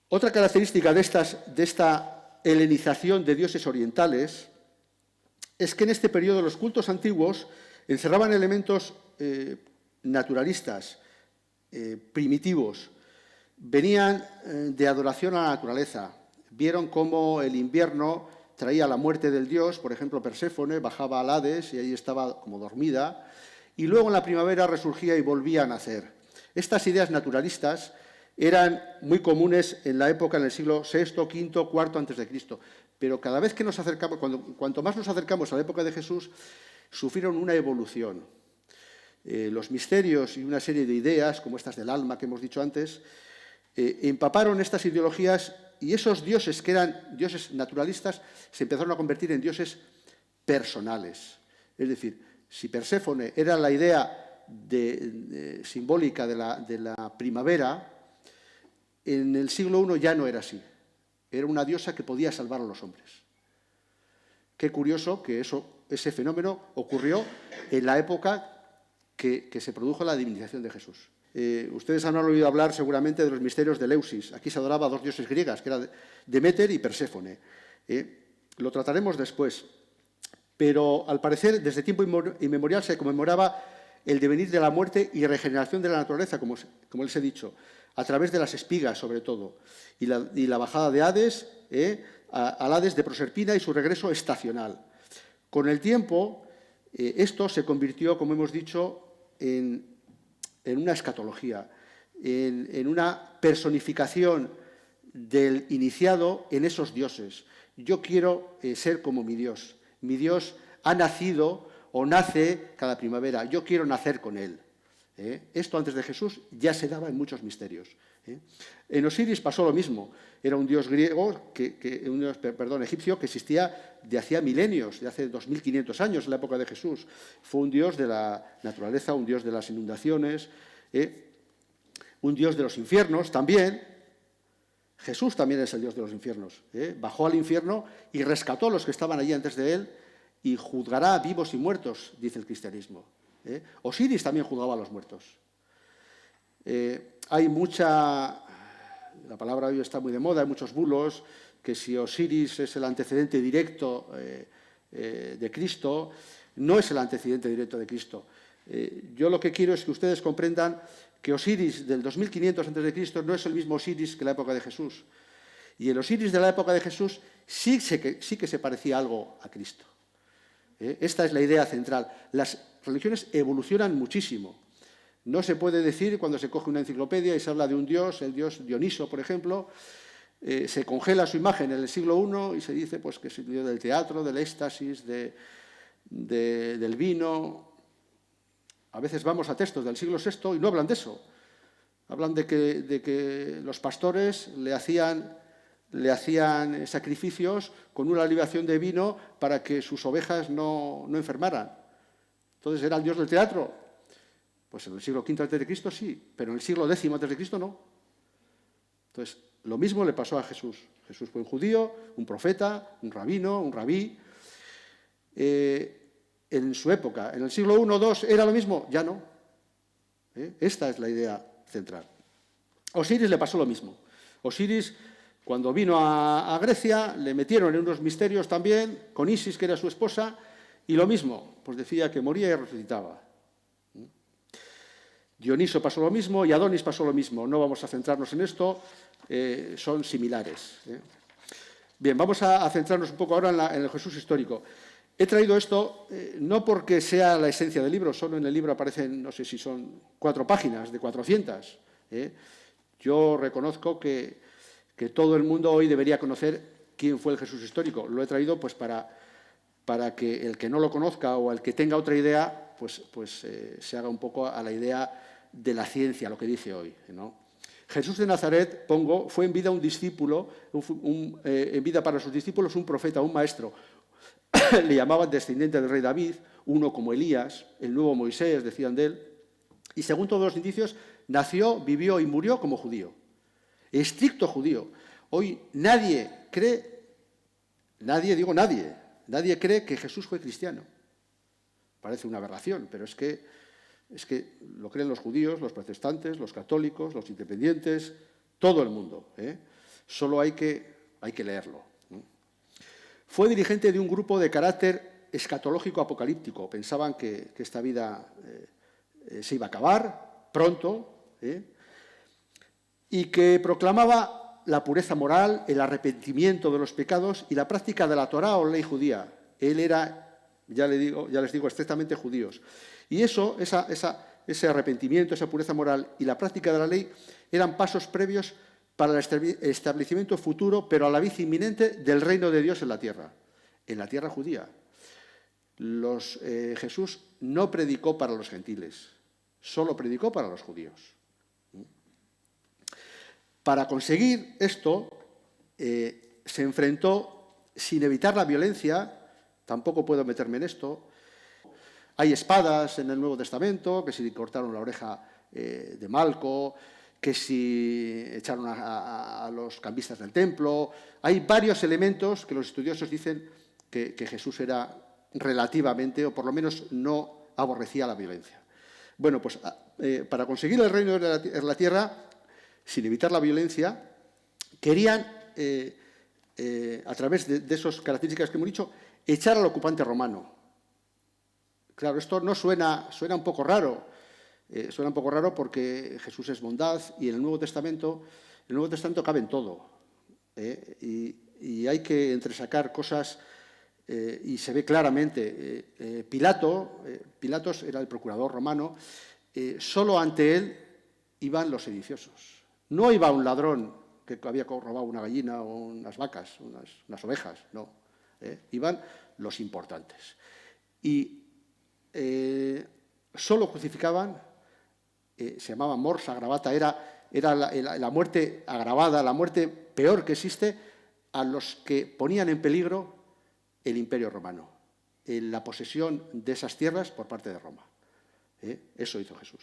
Otra característica de esta helenización de dioses orientales es que en este periodo los cultos antiguos encerraban elementos naturalistas, primitivos. Venían de adoración a la naturaleza. Vieron cómo el invierno traía la muerte del dios, por ejemplo, Perséfone bajaba al Hades y ahí estaba como dormida, y luego en la primavera resurgía y volvía a nacer. Estas ideas naturalistas eran muy comunes en la época, en el siglo VI, V, IV antes de Cristo, pero cada vez que nos acercamos, cuanto más nos acercamos a la época de Jesús, sufrieron una evolución. Los misterios y una serie de ideas, como estas del alma que hemos dicho antes, empaparon estas ideologías y esos dioses que eran dioses naturalistas se empezaron a convertir en dioses personales. Es decir, si Perséfone era la idea simbólica de la primavera, en el siglo I ya no era así. Era una diosa que podía salvar a los hombres. Qué curioso que ese fenómeno ocurrió en la época que se produjo la divinización de Jesús. Ustedes han oído hablar seguramente de los misterios de Eleusis. Aquí se adoraba a dos dioses griegas, que eran Deméter y Perséfone. Lo trataremos después. Pero, al parecer, desde tiempo inmemorial se conmemoraba el devenir de la muerte y regeneración de la naturaleza, como les he dicho, a través de las espigas, sobre todo, y la bajada de Hades, al Hades de Proserpina y su regreso estacional. Con el tiempo, esto se convirtió, como hemos dicho, en una escatología, en una personificación del iniciado en esos dioses. Yo quiero ser como mi Dios. Mi Dios ha nacido o nace cada primavera. Yo quiero nacer con él. Esto antes de Jesús ya se daba en muchos misterios. En Osiris pasó lo mismo. Era un dios griego, egipcio, que existía de hacía milenios, de hace 2500 años, en la época de Jesús. Fue un dios de la naturaleza, un dios de las inundaciones, un dios de los infiernos también. Jesús también es el dios de los infiernos. Bajó al infierno y rescató a los que estaban allí antes de él y juzgará a vivos y muertos, dice el cristianismo. Osiris también juzgaba a los muertos. Hay la palabra hoy está muy de moda, hay muchos bulos, que si Osiris es el antecedente directo de Cristo, no es el antecedente directo de Cristo. Yo lo que quiero es que ustedes comprendan que Osiris del 2500 a.C. no es el mismo Osiris que la época de Jesús. Y el Osiris de la época de Jesús sí que se parecía algo a Cristo. Esta es la idea central. Las religiones evolucionan muchísimo. No se puede decir, cuando se coge una enciclopedia y se habla de un dios, el dios Dioniso, por ejemplo, se congela su imagen en el siglo I y se dice pues, que es el dios del teatro, del éxtasis, del vino. A veces vamos a textos del siglo VI y no hablan de eso. Hablan de que los pastores le hacían sacrificios con una libación de vino para que sus ovejas no enfermaran. Entonces era el dios del teatro. Pues en el siglo V a.C. sí, pero en el siglo X a.C. no. Entonces, lo mismo le pasó a Jesús. Jesús fue un judío, un profeta, un rabino, un rabí. En su época, en el siglo I o II, ¿era lo mismo? Ya no. Esta es la idea central. A Osiris le pasó lo mismo. Osiris, cuando vino a Grecia, le metieron en unos misterios también, con Isis, que era su esposa, y lo mismo, pues decía que moría y resucitaba. Dioniso pasó lo mismo y Adonis pasó lo mismo. No vamos a centrarnos en esto, son similares. Bien, vamos a centrarnos un poco ahora en el Jesús histórico. He traído esto no porque sea la esencia del libro, solo en el libro aparecen, no sé si son 4 páginas de 400. Yo reconozco que todo el mundo hoy debería conocer quién fue el Jesús histórico. Lo he traído pues para que el que no lo conozca o el que tenga otra idea, pues se haga un poco a la idea de la ciencia, lo que dice hoy, ¿no? Jesús de Nazaret, fue en vida un discípulo, en vida para sus discípulos un profeta, un maestro. Le llamaban descendiente del rey David, uno como Elías, el nuevo Moisés, decían de él. Y según todos los indicios, nació, vivió y murió como judío. Estricto judío. Hoy nadie cree que Jesús fue cristiano. Parece una aberración, pero es que lo creen los judíos, los protestantes, los católicos, los independientes, todo el mundo. Solo hay que leerlo. Fue dirigente de un grupo de carácter escatológico apocalíptico. Pensaban que esta vida se iba a acabar pronto, y que proclamaba la pureza moral, el arrepentimiento de los pecados y la práctica de la Torá o ley judía. Él era, ya les digo, estrictamente judíos. Y ese arrepentimiento, esa pureza moral y la práctica de la ley eran pasos previos para el establecimiento futuro, pero a la vez inminente, del reino de Dios en la tierra judía. Jesús no predicó para los gentiles, solo predicó para los judíos. Para conseguir esto, se enfrentó, sin evitar la violencia, tampoco puedo meterme en esto. Hay espadas en el Nuevo Testamento, que si cortaron la oreja de Malco, que si echaron a los cambistas del templo. Hay varios elementos que los estudiosos dicen que Jesús era relativamente, o por lo menos no aborrecía la violencia. Bueno, pues para conseguir el reino de la tierra, sin evitar la violencia, querían, a través de esas características que hemos dicho, echar al ocupante romano. Claro, esto no suena un poco raro. Suena un poco raro porque Jesús es bondad y en el Nuevo Testamento cabe en todo. Y hay que entresacar cosas y se ve claramente. Pilatos era el procurador romano, solo ante él iban los sediciosos. No iba un ladrón que había robado una gallina o unas vacas, unas ovejas, no. Iban los importantes. Y solo crucificaban, se llamaba mors agravata, era la muerte agravada, la muerte peor que existe, a los que ponían en peligro el Imperio Romano, la posesión de esas tierras por parte de Roma. Eso hizo Jesús.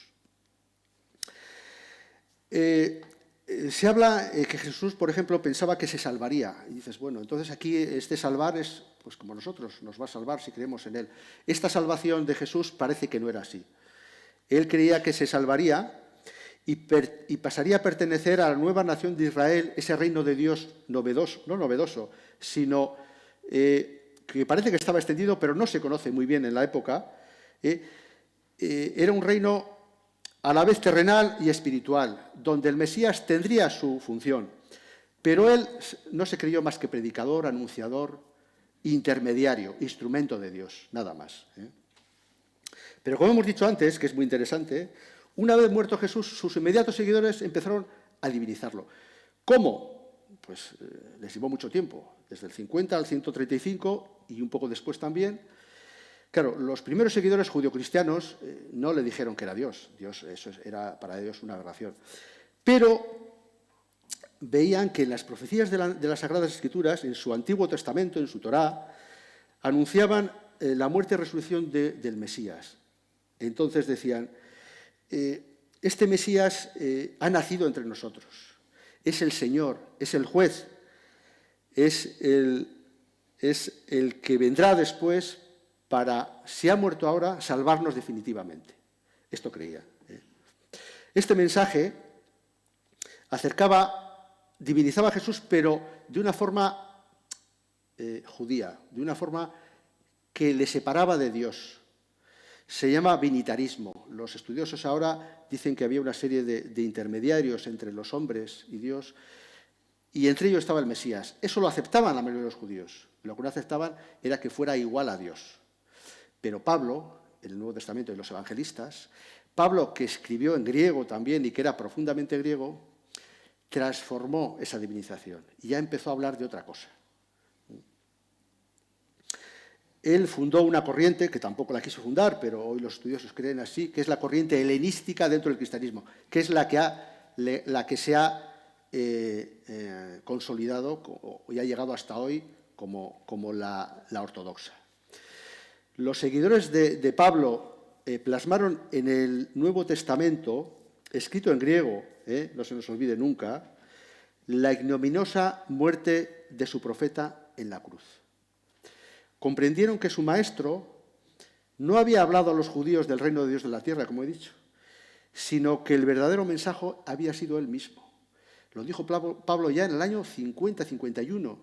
Se habla que Jesús, por ejemplo, pensaba que se salvaría. Y dices, bueno, entonces aquí este salvar es, pues como nosotros, nos va a salvar si creemos en Él. Esta salvación de Jesús parece que no era así. Él creía que se salvaría y pasaría a pertenecer a la nueva nación de Israel, ese reino de Dios novedoso, no novedoso, sino que parece que estaba extendido, pero no se conoce muy bien en la época. Era un reino a la vez terrenal y espiritual, donde el Mesías tendría su función. Pero él no se creyó más que predicador, anunciador, intermediario, instrumento de Dios, nada más. Pero como hemos dicho antes, que es muy interesante, una vez muerto Jesús, sus inmediatos seguidores empezaron a divinizarlo. ¿Cómo? Pues les llevó mucho tiempo, desde el 50 al 135 y un poco después también. Claro, los primeros seguidores judio-cristianos no le dijeron que era Dios. Eso era para ellos una aberración. Pero veían que las profecías de las Sagradas Escrituras, en su Antiguo Testamento, en su Torá, anunciaban la muerte y resurrección del Mesías. Entonces decían, este Mesías ha nacido entre nosotros. Es el Señor, es el juez, es el que vendrá después para, si ha muerto ahora, salvarnos definitivamente. Esto creía. Este mensaje divinizaba a Jesús, pero de una forma judía, de una forma que le separaba de Dios. Se llama vinitarismo. Los estudiosos ahora dicen que había una serie de intermediarios entre los hombres y Dios, y entre ellos estaba el Mesías. Eso lo aceptaban la mayoría de los judíos. Lo que no aceptaban era que fuera igual a Dios. Pero Pablo, en el Nuevo Testamento y los evangelistas, Pablo, que escribió en griego también y que era profundamente griego, transformó esa divinización y ya empezó a hablar de otra cosa. Él fundó una corriente, que tampoco la quiso fundar, pero hoy los estudiosos creen así, que es la corriente helenística dentro del cristianismo, que es la que se ha consolidado y ha llegado hasta hoy como la ortodoxa. Los seguidores de Pablo plasmaron en el Nuevo Testamento, escrito en griego, no se nos olvide nunca, la ignominiosa muerte de su profeta en la cruz. Comprendieron que su maestro no había hablado a los judíos del reino de Dios de la tierra, como he dicho, sino que el verdadero mensaje había sido él mismo. Lo dijo Pablo ya en el año 50-51.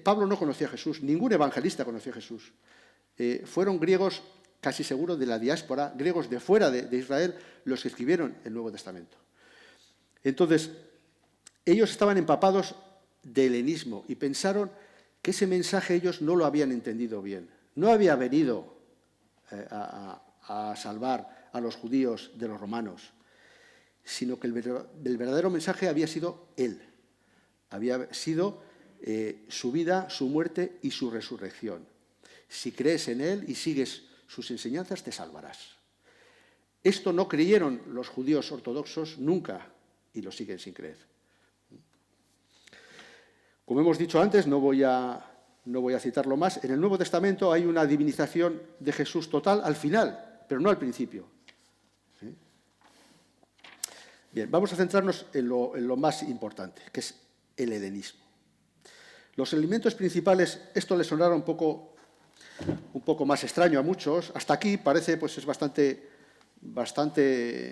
Pablo no conocía a Jesús, ningún evangelista conocía a Jesús. Fueron griegos, casi seguro, de la diáspora, griegos de fuera de Israel, los que escribieron el Nuevo Testamento. Entonces, ellos estaban empapados de helenismo y pensaron que ese mensaje ellos no lo habían entendido bien. No había venido a salvar a los judíos de los romanos, sino que el verdadero mensaje había sido él. Había sido su vida, su muerte y su resurrección. Si crees en él y sigues sus enseñanzas, te salvarás. Esto no creyeron los judíos ortodoxos nunca y lo siguen sin creer. Como hemos dicho antes, no voy a citarlo más, en el Nuevo Testamento hay una divinización de Jesús total al final, pero no al principio. Bien, vamos a centrarnos en lo más importante, que es el helenismo. Los elementos principales, esto les sonará un poco más extraño a muchos. Hasta aquí parece, pues es bastante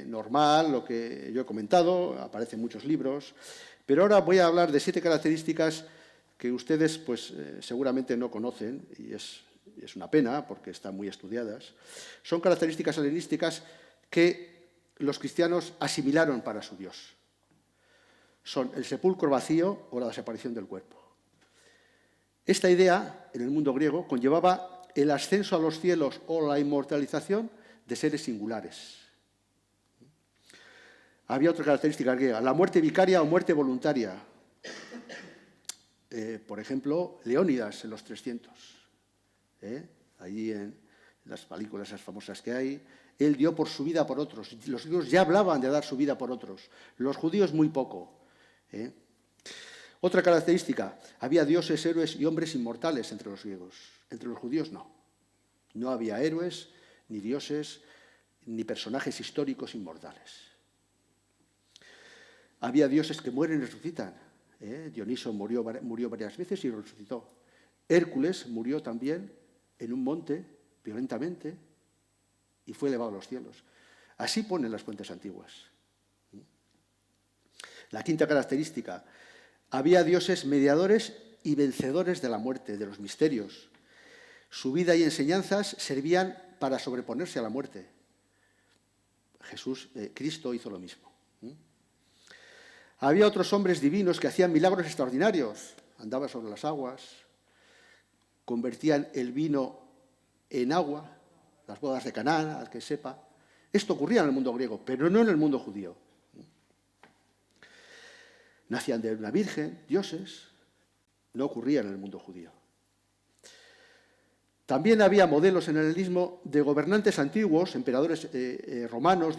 normal lo que yo he comentado, aparecen muchos libros, pero ahora voy a hablar de 7 características que ustedes pues seguramente no conocen, y es una pena porque están muy estudiadas. Son características helenísticas que los cristianos asimilaron para su Dios. Son el sepulcro vacío o la desaparición del cuerpo. Esta idea, en el mundo griego, conllevaba el ascenso a los cielos o la inmortalización de seres singulares. Había otra característica griega, la muerte vicaria o muerte voluntaria. Por ejemplo, Leónidas en los 300. Allí en las películas esas famosas que hay, él dio por su vida por otros. Los griegos ya hablaban de dar su vida por otros. Los judíos muy poco. Otra característica, había dioses, héroes y hombres inmortales entre los griegos. Entre los judíos no. No había héroes, ni dioses, ni personajes históricos inmortales. Había dioses que mueren y resucitan. Dioniso murió varias veces y resucitó. Hércules murió también en un monte, violentamente, y fue elevado a los cielos. Así ponen las fuentes antiguas. La quinta característica, había dioses mediadores y vencedores de la muerte, de los misterios. Su vida y enseñanzas servían para sobreponerse a la muerte. Cristo hizo lo mismo. Había otros hombres divinos que hacían milagros extraordinarios. Andaban sobre las aguas, convertían el vino en agua, las bodas de Canaán, al que sepa. Esto ocurría en el mundo griego, pero no en el mundo judío. Nacían de una virgen, dioses, no ocurría en el mundo judío. También había modelos en el helenismo de gobernantes antiguos, emperadores romanos,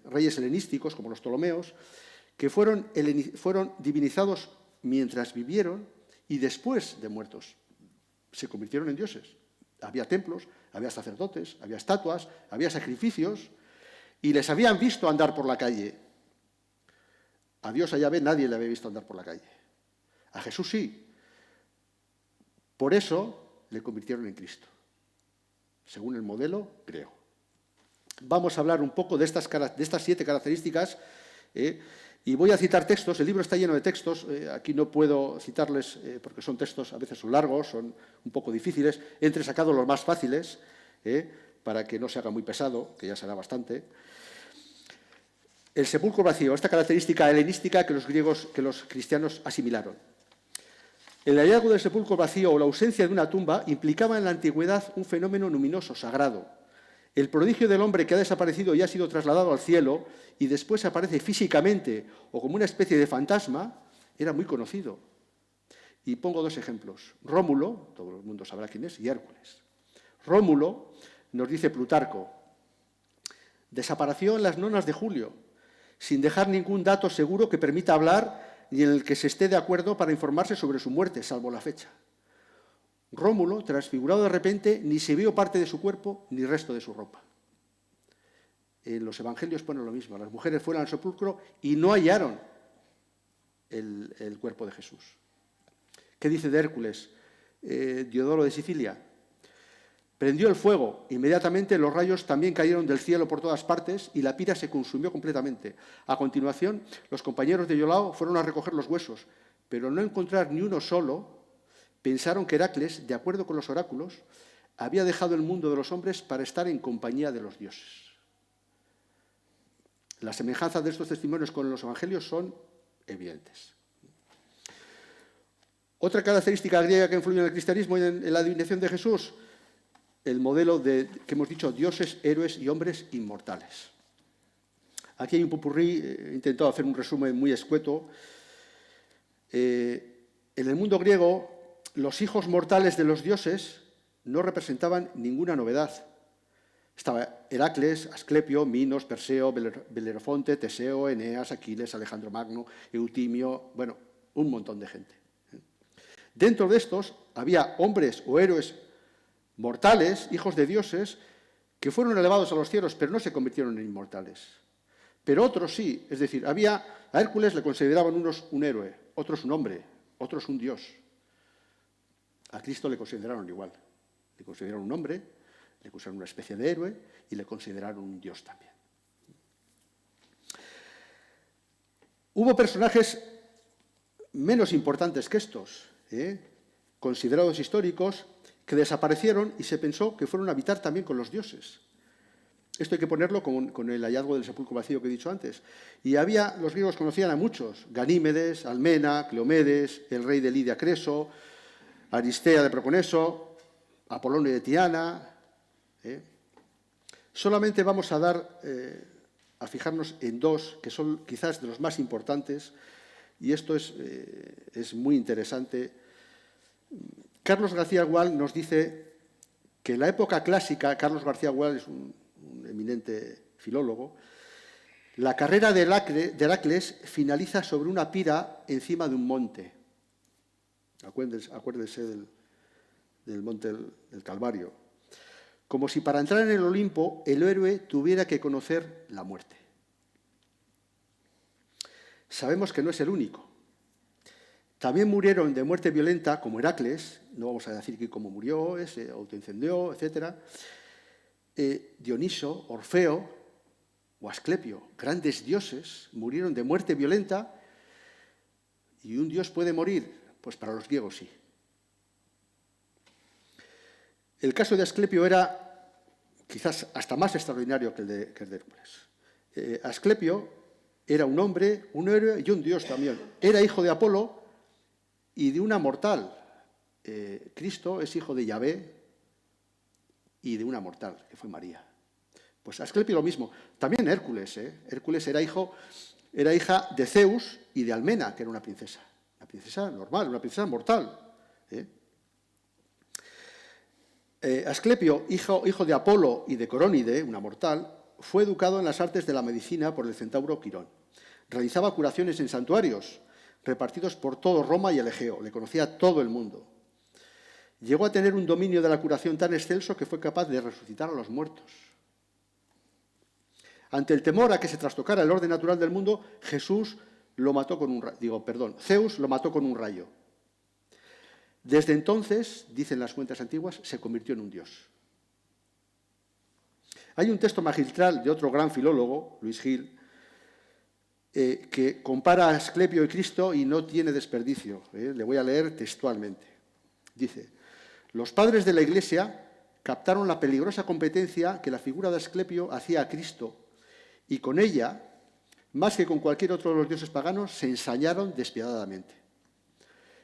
reyes helenísticos, como los Ptolomeos, que fueron divinizados mientras vivieron y después de muertos. Se convirtieron en dioses. Había templos, había sacerdotes, había estatuas, había sacrificios, y les habían visto andar por la calle. A Dios, a Yahvé, nadie le había visto andar por la calle. A Jesús sí. Por eso le convirtieron en Cristo, según el modelo griego. Vamos a hablar un poco de estas 7 características, y voy a citar textos. El libro está lleno de textos. Aquí no puedo citarles porque son textos, a veces son largos, son un poco difíciles. He entresacado los más fáciles para que no se haga muy pesado, que ya será bastante. El sepulcro vacío, esta característica helenística que los cristianos asimilaron. El hallazgo del sepulcro vacío o la ausencia de una tumba implicaba en la antigüedad un fenómeno luminoso, sagrado. El prodigio del hombre que ha desaparecido y ha sido trasladado al cielo y después aparece físicamente o como una especie de fantasma era muy conocido. Y pongo 2 ejemplos. Rómulo, todo el mundo sabrá quién es, y Hércules. Rómulo, nos dice Plutarco, desapareció en las nonas de julio, sin dejar ningún dato seguro que permita hablar ni en el que se esté de acuerdo para informarse sobre su muerte, salvo la fecha. Rómulo, transfigurado de repente, ni se vio parte de su cuerpo ni resto de su ropa. En los evangelios pone lo mismo. Las mujeres fueron al sepulcro y no hallaron el cuerpo de Jesús. ¿Qué dice de Hércules? Diodoro de Sicilia. Prendió el fuego. Inmediatamente los rayos también cayeron del cielo por todas partes y la pira se consumió completamente. A continuación, los compañeros de Iolao fueron a recoger los huesos, pero al no encontrar ni uno solo, pensaron que Heracles, de acuerdo con los oráculos, había dejado el mundo de los hombres para estar en compañía de los dioses. Las semejanzas de estos testimonios con los evangelios son evidentes. Otra característica griega que influye en el cristianismo y en la adivinación de Jesús, el modelo que hemos dicho, dioses, héroes y hombres inmortales. Aquí hay un popurrí, he intentado hacer un resumen muy escueto. En el mundo griego, los hijos mortales de los dioses no representaban ninguna novedad. Estaba Heracles, Asclepio, Minos, Perseo, Belerofonte, Teseo, Eneas, Aquiles, Alejandro Magno, Eutimio, bueno, un montón de gente. Dentro de estos había hombres o héroes mortales, hijos de dioses, que fueron elevados a los cielos, pero no se convirtieron en inmortales. Pero otros sí, es decir, a Hércules le consideraban unos un héroe, otros un hombre, otros un dios. A Cristo le consideraron igual. Le consideraron un hombre, le consideraron una especie de héroe y le consideraron un dios también. Hubo personajes menos importantes que estos, considerados históricos, que desaparecieron y se pensó que fueron a habitar también con los dioses. Esto hay que ponerlo con el hallazgo del sepulcro vacío que he dicho antes. Y los griegos conocían a muchos: Ganímedes, Almena, Cleomedes, el rey de Lidia Creso, Aristea de Proconeso, Apolonio de Tiana. Solamente vamos a fijarnos en 2 que son quizás de los más importantes, y esto es muy interesante. Carlos García Gual nos dice que en la época clásica, Carlos García Gual es un eminente filólogo, la carrera de Heracles finaliza sobre una pira encima de un monte. Acuérdense del monte del Calvario. Como si para entrar en el Olimpo el héroe tuviera que conocer la muerte. Sabemos que no es el único. También murieron de muerte violenta, como Heracles, no vamos a decir que cómo murió, se autoincendió, etc. Dioniso, Orfeo o Asclepio, grandes dioses, murieron de muerte violenta. ¿Y un dios puede morir? Pues para los griegos sí. El caso de Asclepio era quizás hasta más extraordinario que el de Hércules. Asclepio era un hombre, un héroe y un dios también. Era hijo de Apolo y de una mortal. Cristo es hijo de Yahvé y de una mortal, que fue María. Pues Asclepio lo mismo. También Hércules. Hércules era hija de Zeus y de Almena, que era una princesa. Una princesa normal, una princesa mortal. Asclepio, hijo de Apolo y de Corónide, una mortal, fue educado en las artes de la medicina por el centauro Quirón. Realizaba curaciones en santuarios repartidos por todo Roma y el Egeo. Le conocía todo el mundo. Llegó a tener un dominio de la curación tan excelso que fue capaz de resucitar a los muertos. Ante el temor a que se trastocara el orden natural del mundo, Zeus lo mató con un rayo. Desde entonces, dicen las fuentes antiguas, se convirtió en un dios. Hay un texto magistral de otro gran filólogo, Luis Gil, que compara a Asclepio y Cristo y no tiene desperdicio. Le voy a leer textualmente. Dice: los padres de la Iglesia captaron la peligrosa competencia que la figura de Asclepio hacía a Cristo y con ella, más que con cualquier otro de los dioses paganos, se ensañaron despiadadamente.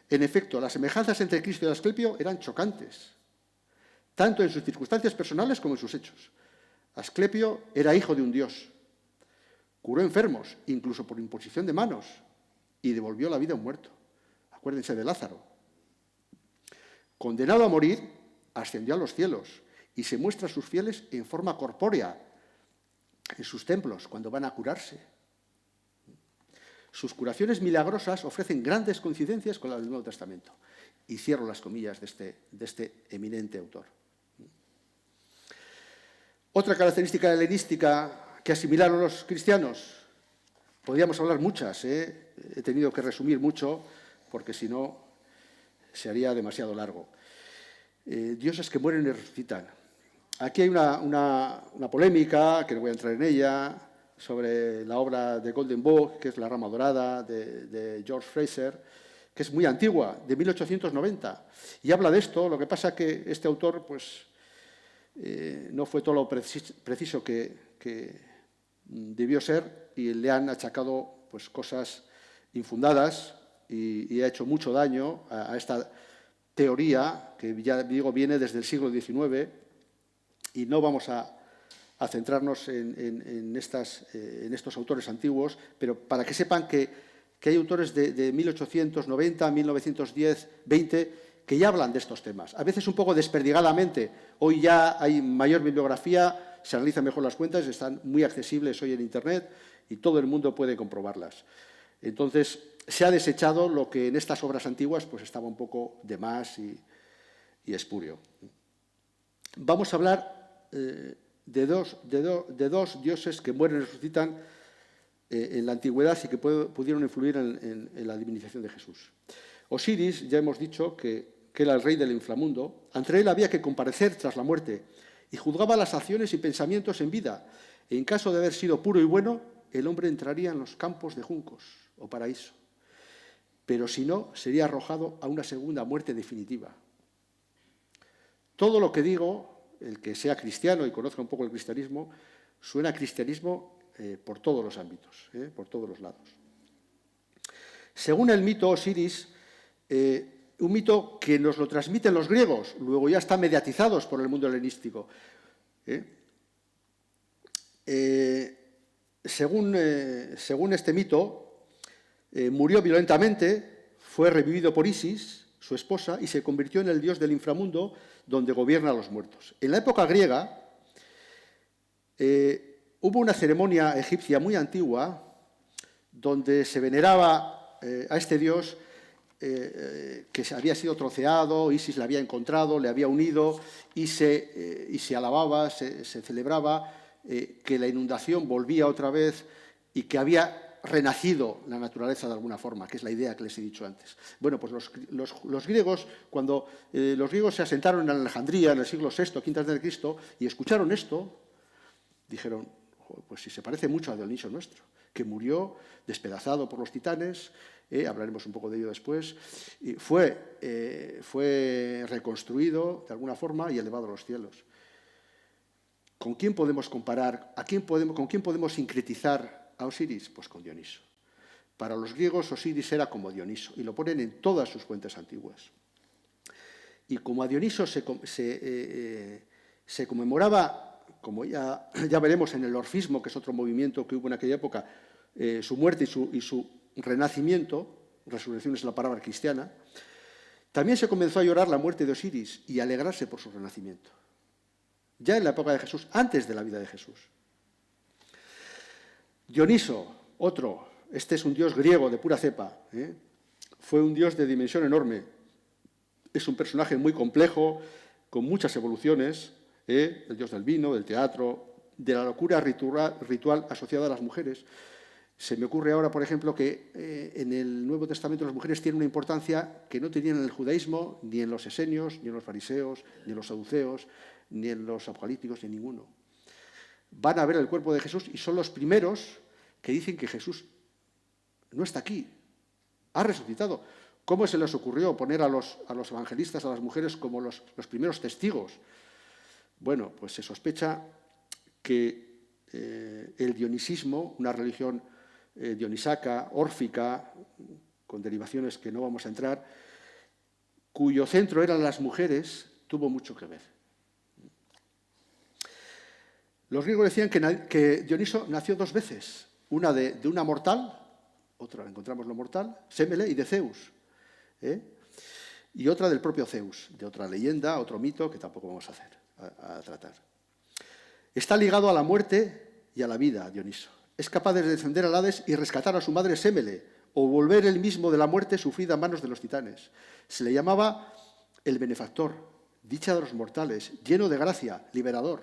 En efecto, las semejanzas entre Cristo y Asclepio eran chocantes, tanto en sus circunstancias personales como en sus hechos. Asclepio era hijo de un dios, curó enfermos, incluso por imposición de manos, y devolvió la vida a un muerto. Acuérdense de Lázaro. Condenado a morir, ascendió a los cielos y se muestra a sus fieles en forma corpórea en sus templos cuando van a curarse. Sus curaciones milagrosas ofrecen grandes coincidencias con las del Nuevo Testamento. Y cierro las comillas de este eminente autor. Otra característica helenística que asimilaron los cristianos, podríamos hablar muchas, he tenido que resumir mucho porque si no se haría demasiado largo. Dioses que mueren y resucitan. Aquí hay una polémica, que no voy a entrar en ella, sobre la obra de Golden Bough, que es La rama dorada, de George Fraser, que es muy antigua, de 1890, y habla de esto. Lo que pasa es que este autor pues, no fue todo lo preciso que debió ser, y le han achacado pues, cosas infundadas y ha hecho mucho daño a esta teoría que, ya digo, viene desde el siglo XIX, y no vamos a centrarnos en estos autores antiguos, pero para que sepan que hay autores de 1890, 1910, 20, que ya hablan de estos temas. A veces un poco desperdigadamente. Hoy ya hay mayor bibliografía, se analizan mejor las cuentas, están muy accesibles hoy en Internet y todo el mundo puede comprobarlas. Entonces, se ha desechado lo que en estas obras antiguas pues, estaba un poco de más y espurio. Vamos a hablar de dos dioses que mueren y resucitan en la antigüedad y que pudieron influir en la divinización de Jesús. Osiris, ya hemos dicho que era el rey del inframundo. Ante él había que comparecer tras la muerte y juzgaba las acciones y pensamientos en vida. En caso de haber sido puro y bueno, el hombre entraría en los campos de juncos o paraíso. Pero si no, sería arrojado a una segunda muerte definitiva. Todo lo que digo, el que sea cristiano y conozca un poco el cristianismo, suena a cristianismo por todos los ámbitos, por todos los lados. Según el mito Osiris, un mito que nos lo transmiten los griegos, luego ya están mediatizados por el mundo helenístico. Según este mito, murió violentamente, fue revivido por Isis, su esposa, y se convirtió en el dios del inframundo, donde gobierna a los muertos. En la época griega hubo una ceremonia egipcia muy antigua donde se veneraba a este dios que había sido troceado, Isis le había encontrado, le había unido y se alababa, se celebraba que la inundación volvía otra vez y que había renacido la naturaleza de alguna forma, que es la idea que les he dicho antes. Bueno, pues los griegos, cuando los griegos se asentaron en Alejandría en el siglo VI, V a.C. y escucharon esto, dijeron, pues si se parece mucho a Dioniso nuestro, que murió despedazado por los titanes, hablaremos un poco de ello después, y fue reconstruido de alguna forma y elevado a los cielos. ¿Con quién podemos comparar? ¿Con quién podemos sincretizar a Osiris? Pues con Dioniso. Para los griegos Osiris era como Dioniso, y lo ponen en todas sus fuentes antiguas. Y como a Dioniso se conmemoraba, como ya veremos en el orfismo, que es otro movimiento que hubo en aquella época, su muerte y su renacimiento, resurrección es la palabra cristiana, también se comenzó a llorar la muerte de Osiris y a alegrarse por su renacimiento. Ya en la época de Jesús, antes de la vida de Jesús. Dioniso, otro, este es un dios griego de pura cepa, fue un dios de dimensión enorme. Es un personaje muy complejo, con muchas evoluciones, el dios del vino, del teatro, de la locura ritual asociada a las mujeres. Se me ocurre ahora, por ejemplo, que en el Nuevo Testamento las mujeres tienen una importancia que no tenían en el judaísmo, ni en los esenios, ni en los fariseos, ni en los saduceos, ni en los apocalípticos, ni en ninguno. Van a ver el cuerpo de Jesús y son los primeros que dicen que Jesús no está aquí, ha resucitado. ¿Cómo se les ocurrió poner a los evangelistas, a las mujeres, como los primeros testigos? Bueno, pues se sospecha que el dionisismo, una religión dionisaca, órfica, con derivaciones que no vamos a entrar, cuyo centro eran las mujeres, tuvo mucho que ver. Los griegos decían que Dioniso nació 2 veces, una de una mortal, otra encontramos lo mortal, Sémele, y de Zeus, y otra del propio Zeus, de otra leyenda, otro mito que tampoco vamos a tratar. Está ligado a la muerte y a la vida, Dioniso. Es capaz de descender al Hades y rescatar a su madre Sémele, o volver él mismo de la muerte sufrida a manos de los titanes. Se le llamaba el benefactor, dicha de los mortales, lleno de gracia, liberador.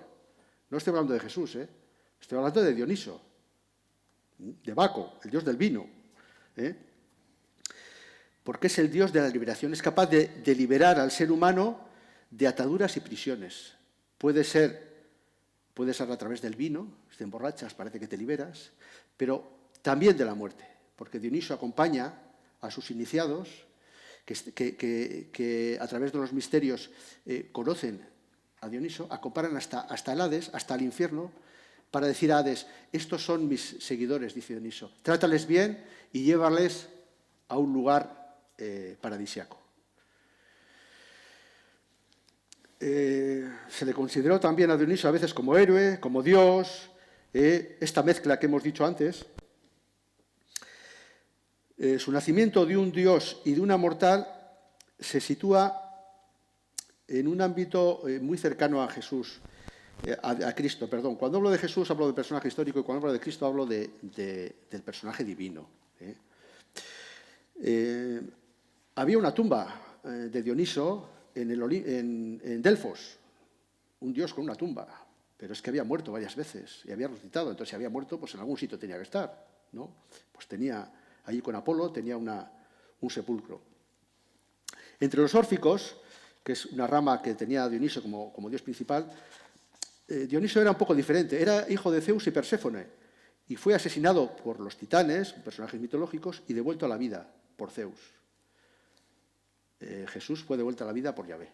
No estoy hablando de Jesús, estoy hablando de Dioniso, de Baco, el dios del vino. Porque es el dios de la liberación, es capaz de liberar al ser humano de ataduras y prisiones. Puede ser a través del vino, si te emborrachas parece que te liberas, pero también de la muerte, porque Dioniso acompaña a sus iniciados que a través de los misterios conocen a Dioniso, acompañan hasta el Hades, hasta el infierno, para decir a Hades, estos son mis seguidores, dice Dioniso, trátales bien y llévales a un lugar paradisiaco. Se le consideró también a Dioniso a veces como héroe, como dios, esta mezcla que hemos dicho antes. Su nacimiento de un dios y de una mortal se sitúa en un ámbito muy cercano a Jesús, a Cristo, perdón. Cuando hablo de Jesús hablo del personaje histórico y cuando hablo de Cristo hablo del personaje divino. Había una tumba de Dioniso en Delfos, un dios con una tumba, pero es que había muerto varias veces y había resucitado, entonces si había muerto, pues en algún sitio tenía que estar, ¿no? Pues tenía, allí con Apolo, tenía un sepulcro. Entre los órficos, que es una rama que tenía Dioniso como dios principal, Dioniso era un poco diferente, era hijo de Zeus y Perséfone, y fue asesinado por los titanes, personajes mitológicos, y devuelto a la vida por Zeus. Jesús fue devuelto a la vida por Yahvé.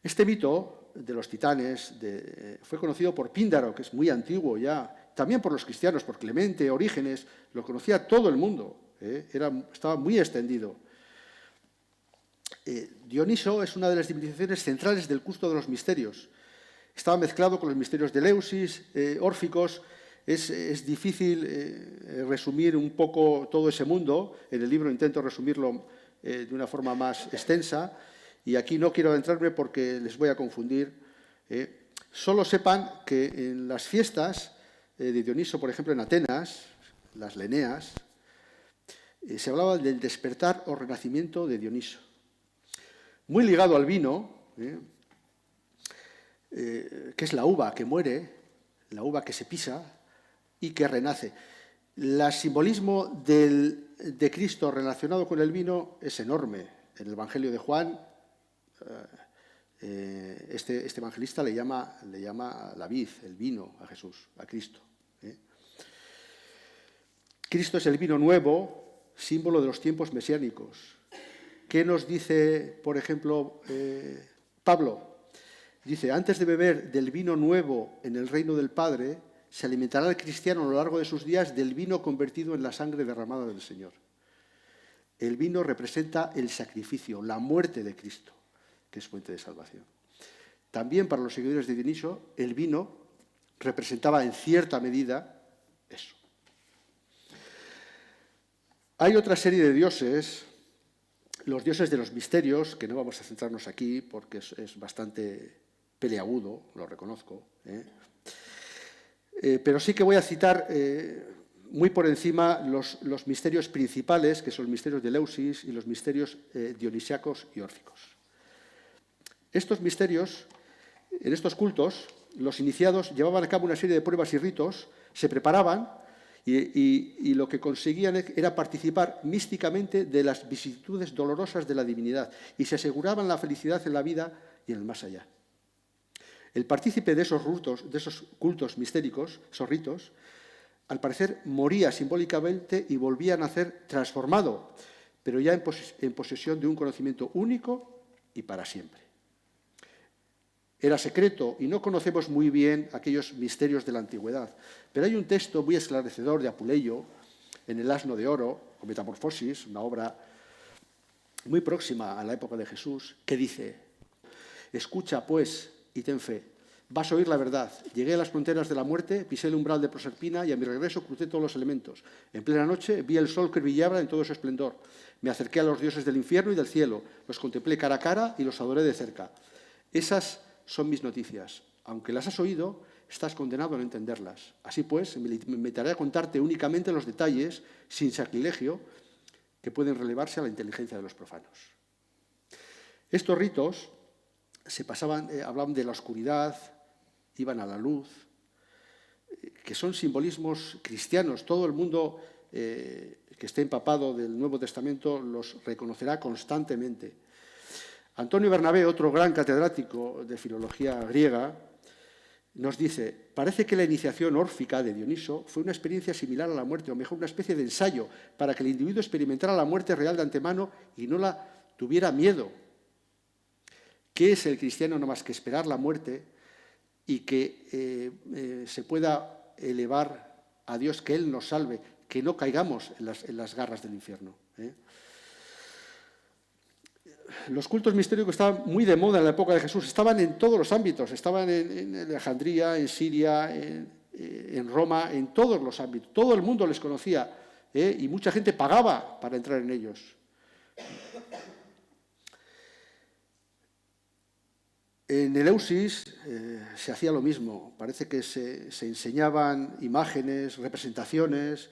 Este mito de los titanes fue conocido por Píndaro, que es muy antiguo ya, también por los cristianos, por Clemente, Orígenes, lo conocía todo el mundo, estaba muy extendido. Dioniso es una de las civilizaciones centrales del culto de los misterios. Estaba mezclado con los misterios de Eleusis, órficos. Es difícil resumir un poco todo ese mundo. En el libro intento resumirlo de una forma más extensa y aquí no quiero adentrarme porque les voy a confundir. Solo sepan que en las fiestas de Dioniso, por ejemplo en Atenas, las Leneas, se hablaba del despertar o renacimiento de Dioniso. Muy ligado al vino, que es la uva que muere, la uva que se pisa y que renace. El simbolismo de Cristo relacionado con el vino es enorme. En el Evangelio de Juan, este evangelista le llama la vid, el vino, a Jesús, a Cristo. Cristo es el vino nuevo, símbolo de los tiempos mesiánicos. ¿Qué nos dice, por ejemplo, Pablo? Dice, antes de beber del vino nuevo en el reino del Padre, se alimentará el cristiano a lo largo de sus días del vino convertido en la sangre derramada del Señor. El vino representa el sacrificio, la muerte de Cristo, que es fuente de salvación. También para los seguidores de Dioniso, el vino representaba en cierta medida eso. Hay otra serie de dioses, los dioses de los misterios, que no vamos a centrarnos aquí porque es bastante peleagudo, lo reconozco, pero sí que voy a citar muy por encima los misterios principales, que son los misterios de Eleusis y los misterios dionisíacos y órficos. Estos misterios, en estos cultos, los iniciados llevaban a cabo una serie de pruebas y ritos, se preparaban y lo que conseguían era participar místicamente de las vicisitudes dolorosas de la divinidad y se aseguraban la felicidad en la vida y en el más allá. El partícipe de esos cultos mistéricos, esos ritos, al parecer moría simbólicamente y volvía a nacer transformado, pero ya en posesión de un conocimiento único y para siempre. Era secreto y no conocemos muy bien aquellos misterios de la antigüedad, pero hay un texto muy esclarecedor de Apuleyo en El asno de oro, o Metamorfosis, una obra muy próxima a la época de Jesús, que dice: escucha, pues, y ten fe. Vas a oír la verdad. Llegué a las fronteras de la muerte, pisé el umbral de Proserpina y a mi regreso crucé todos los elementos. En plena noche vi el sol que brillaba en todo su esplendor. Me acerqué a los dioses del infierno y del cielo. Los contemplé cara a cara y los adoré de cerca. Esas son mis noticias. Aunque las has oído, estás condenado a no entenderlas. Así pues, me limitaré a contarte únicamente los detalles, sin sacrilegio, que pueden relevarse a la inteligencia de los profanos. Estos ritos hablaban de la oscuridad, iban a la luz, que son simbolismos cristianos. Todo el mundo que esté empapado del Nuevo Testamento los reconocerá constantemente. Antonio Bernabé, otro gran catedrático de filología griega, nos dice: parece que la iniciación órfica de Dioniso fue una experiencia similar a la muerte, o mejor, una especie de ensayo para que el individuo experimentara la muerte real de antemano y no la tuviera miedo. ¿Qué es el cristiano no más que esperar la muerte y que se pueda elevar a Dios, que Él nos salve, que no caigamos en las garras del infierno? Los cultos mistéricos estaban muy de moda en la época de Jesús, estaban en todos los ámbitos, estaban en Alejandría, en Siria, en Roma, en todos los ámbitos. Todo el mundo les conocía y mucha gente pagaba para entrar en ellos. En Eleusis se hacía lo mismo. Parece que se enseñaban imágenes, representaciones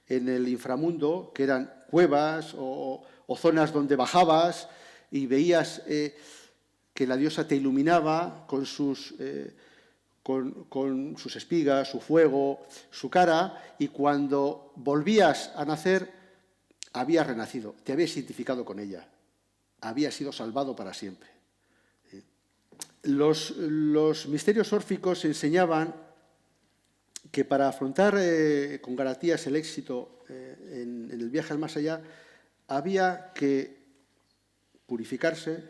en el inframundo, que eran cuevas o zonas donde bajabas y veías que la diosa te iluminaba con sus espigas, su fuego, su cara, y cuando volvías a nacer habías renacido, te habías identificado con ella, habías sido salvado para siempre. Los misterios órficos enseñaban que para afrontar con garantías el éxito en el viaje al más allá, había que purificarse,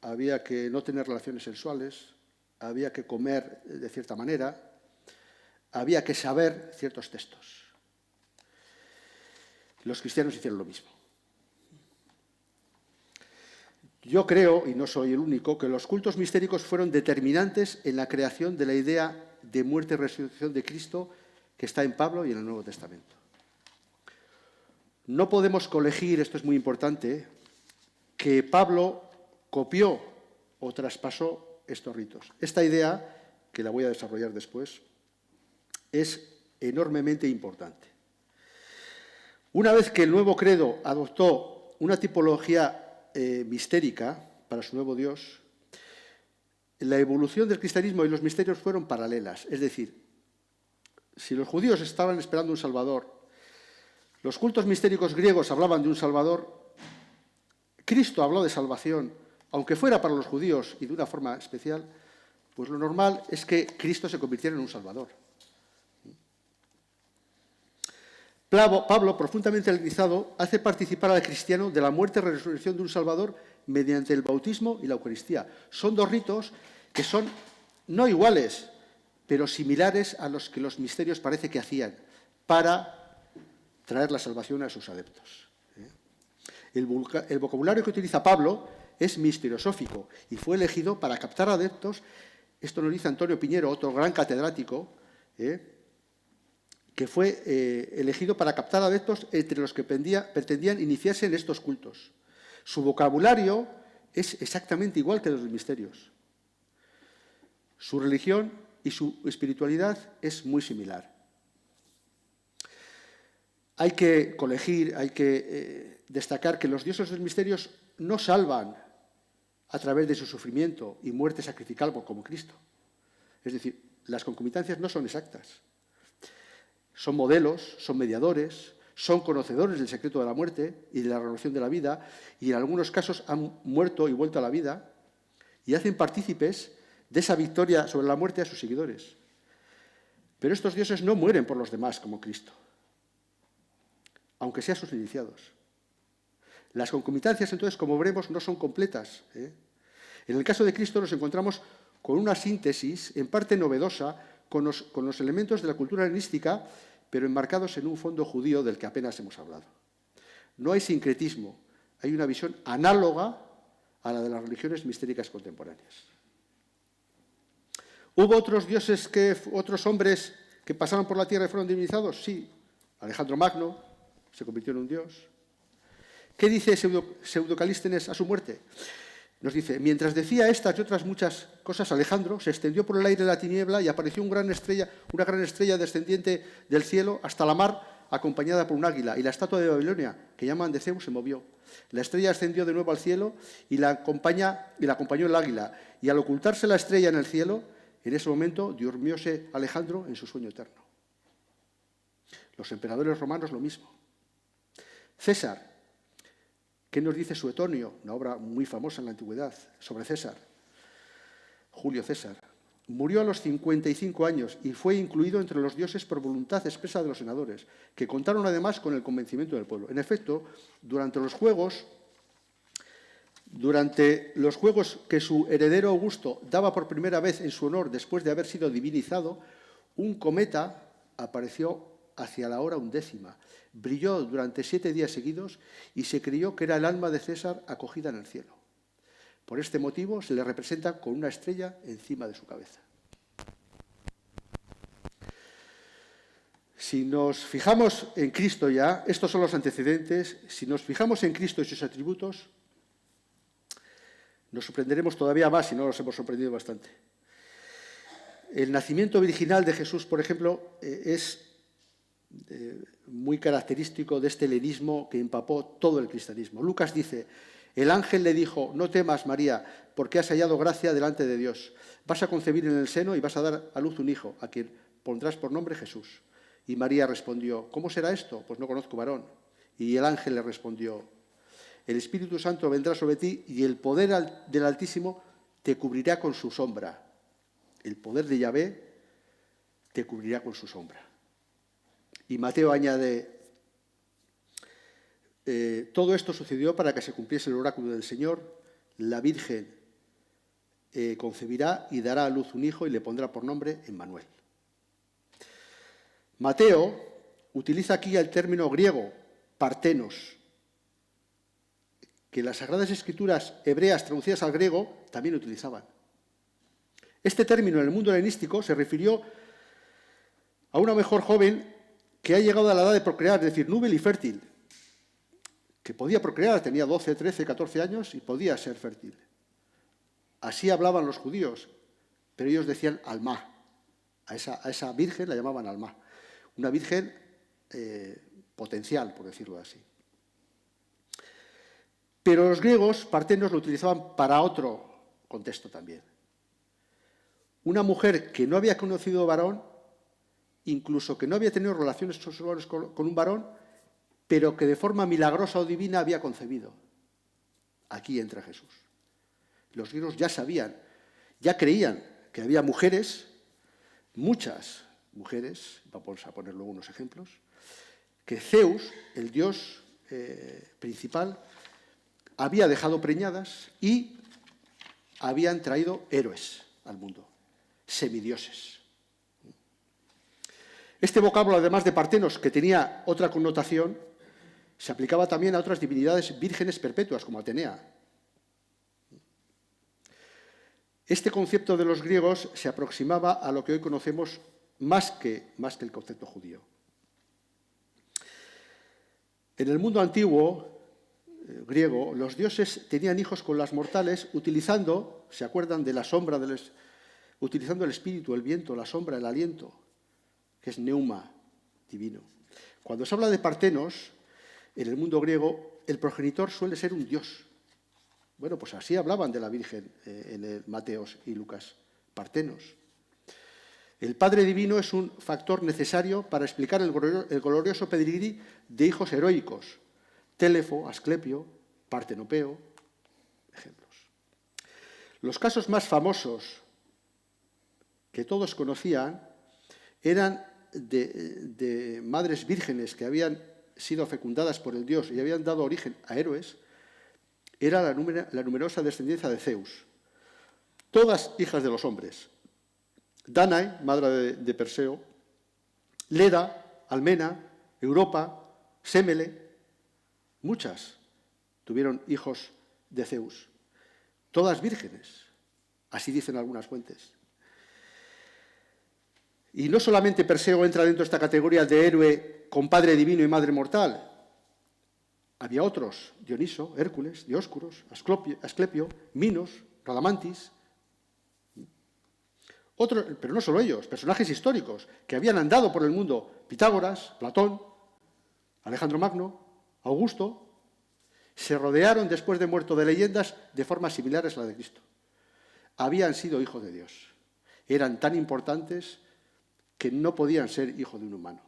había que no tener relaciones sexuales, había que comer de cierta manera, había que saber ciertos textos. Los cristianos hicieron lo mismo. Yo creo, y no soy el único, que los cultos mistéricos fueron determinantes en la creación de la idea de muerte y resurrección de Cristo que está en Pablo y en el Nuevo Testamento. No podemos colegir, esto es muy importante, que Pablo copió o traspasó estos ritos. Esta idea, que la voy a desarrollar después, es enormemente importante. Una vez que el nuevo credo adoptó una tipología mistérica para su nuevo Dios, la evolución del cristianismo y los misterios fueron paralelas. Es decir, si los judíos estaban esperando un Salvador, los cultos mistéricos griegos hablaban de un Salvador, Cristo habló de salvación, aunque fuera para los judíos y de una forma especial, pues lo normal es que Cristo se convirtiera en un Salvador. Pablo, profundamente realizado, hace participar al cristiano de la muerte y resurrección de un Salvador mediante el bautismo y la Eucaristía. Son dos ritos que son no iguales, pero similares a los que los misterios parece que hacían para traer la salvación a sus adeptos. El vocabulario que utiliza Pablo es misteriosófico y fue elegido para captar adeptos. Esto nos dice Antonio Piñero, otro gran catedrático, que fue elegido para captar adeptos entre los que pretendían iniciarse en estos cultos. Su vocabulario es exactamente igual que los misterios. Su religión y su espiritualidad es muy similar. Hay que colegir, hay que destacar que los dioses de los misterios no salvan a través de su sufrimiento y muerte sacrificial como Cristo. Es decir, las concomitancias no son exactas. Son modelos, son mediadores, son conocedores del secreto de la muerte y de la renovación de la vida, y en algunos casos han muerto y vuelto a la vida, y hacen partícipes de esa victoria sobre la muerte a sus seguidores. Pero estos dioses no mueren por los demás como Cristo, aunque sean sus iniciados. Las concomitancias, entonces, como veremos, no son completas. En el caso de Cristo nos encontramos con una síntesis, en parte novedosa, con los elementos de la cultura helenística, pero enmarcados en un fondo judío del que apenas hemos hablado. No hay sincretismo, hay una visión análoga a la de las religiones mistéricas contemporáneas. ¿Hubo otros dioses, otros hombres que pasaron por la tierra y fueron divinizados? Sí. Alejandro Magno se convirtió en un dios. ¿Qué dice Pseudo-Calístenes a su muerte? Nos dice, mientras decía estas y otras muchas cosas, Alejandro se extendió por el aire de la tiniebla y apareció una gran estrella descendiente del cielo hasta la mar, acompañada por un águila, y la estatua de Babilonia, que llaman de Zeus, se movió. La estrella ascendió de nuevo al cielo y la acompañó el águila, y al ocultarse la estrella en el cielo, en ese momento durmióse Alejandro en su sueño eterno. Los emperadores romanos lo mismo. César, ¿qué nos dice Suetonio, una obra muy famosa en la antigüedad sobre César? Julio César. Murió a los 55 años y fue incluido entre los dioses por voluntad expresa de los senadores, que contaron además con el convencimiento del pueblo. En efecto, durante los juegos que su heredero Augusto daba por primera vez en su honor después de haber sido divinizado, un cometa apareció hacia la hora 11ª. Brilló durante 7 días seguidos y se creyó que era el alma de César acogida en el cielo. Por este motivo se le representa con una estrella encima de su cabeza. Si nos fijamos en Cristo ya, estos son los antecedentes, si nos fijamos en Cristo y sus atributos, nos sorprenderemos todavía más, y no nos hemos sorprendido bastante. El nacimiento virginal de Jesús, por ejemplo, es muy característico de este helenismo que empapó todo el cristianismo. Lucas dice, el ángel le dijo, no temas, María, porque has hallado gracia delante de Dios. Vas a concebir en el seno y vas a dar a luz un hijo, a quien pondrás por nombre Jesús. Y María respondió, ¿cómo será esto? Pues no conozco varón. Y el ángel le respondió, el Espíritu Santo vendrá sobre ti y el poder del Altísimo te cubrirá con su sombra. El poder de Yahvé te cubrirá con su sombra. Y Mateo añade, todo esto sucedió para que se cumpliese el oráculo del Señor, la Virgen concebirá y dará a luz un hijo y le pondrá por nombre Emmanuel. Mateo utiliza aquí el término griego, partenos, que las Sagradas Escrituras hebreas traducidas al griego también utilizaban. Este término en el mundo helenístico se refirió a una mujer joven que ha llegado a la edad de procrear, es decir, núbil y fértil, que podía procrear, tenía 12, 13, 14 años y podía ser fértil. Así hablaban los judíos, pero ellos decían alma. A esa virgen la llamaban alma. Una virgen potencial, por decirlo así. Pero los griegos partenos lo utilizaban para otro contexto también. Una mujer que no había conocido varón, incluso que no había tenido relaciones sexuales con un varón, pero que de forma milagrosa o divina había concebido. Aquí entra Jesús. Los griegos ya sabían, ya creían que había mujeres, muchas mujeres, vamos a poner luego unos ejemplos, que Zeus, el dios principal, había dejado preñadas y habían traído héroes al mundo, semidioses. Este vocablo, además de partenos, que tenía otra connotación, se aplicaba también a otras divinidades vírgenes perpetuas, como Atenea. Este concepto de los griegos se aproximaba a lo que hoy conocemos más que el concepto judío. En el mundo antiguo griego, los dioses tenían hijos con las mortales utilizando, ¿se acuerdan de la sombra? Utilizando el espíritu, el viento, la sombra, el aliento, que es neuma, divino. Cuando se habla de partenos, en el mundo griego, el progenitor suele ser un dios. Bueno, pues así hablaban de la Virgen en el Mateos y Lucas, partenos. El Padre Divino es un factor necesario para explicar el glorioso pedigrí de hijos heroicos, Télefo, Asclepio, Partenopeo, ejemplos. Los casos más famosos que todos conocían eran de madres vírgenes que habían sido fecundadas por el dios y habían dado origen a héroes. Era la numerosa descendencia de Zeus, todas hijas de los hombres. Danae, madre de Perseo, Leda, Almena, Europa, Sémele, muchas tuvieron hijos de Zeus, todas vírgenes, así dicen algunas fuentes. Y no solamente Perseo entra dentro de esta categoría de héroe con padre divino y madre mortal. Había otros, Dioniso, Hércules, Dioscuros, Asclepio, Minos, Radamantis. Otros, pero no solo ellos, personajes históricos que habían andado por el mundo, Pitágoras, Platón, Alejandro Magno, Augusto, se rodearon después de muerto de leyendas de formas similares a la de Cristo. Habían sido hijos de Dios. Eran tan importantes que no podían ser hijos de un humano.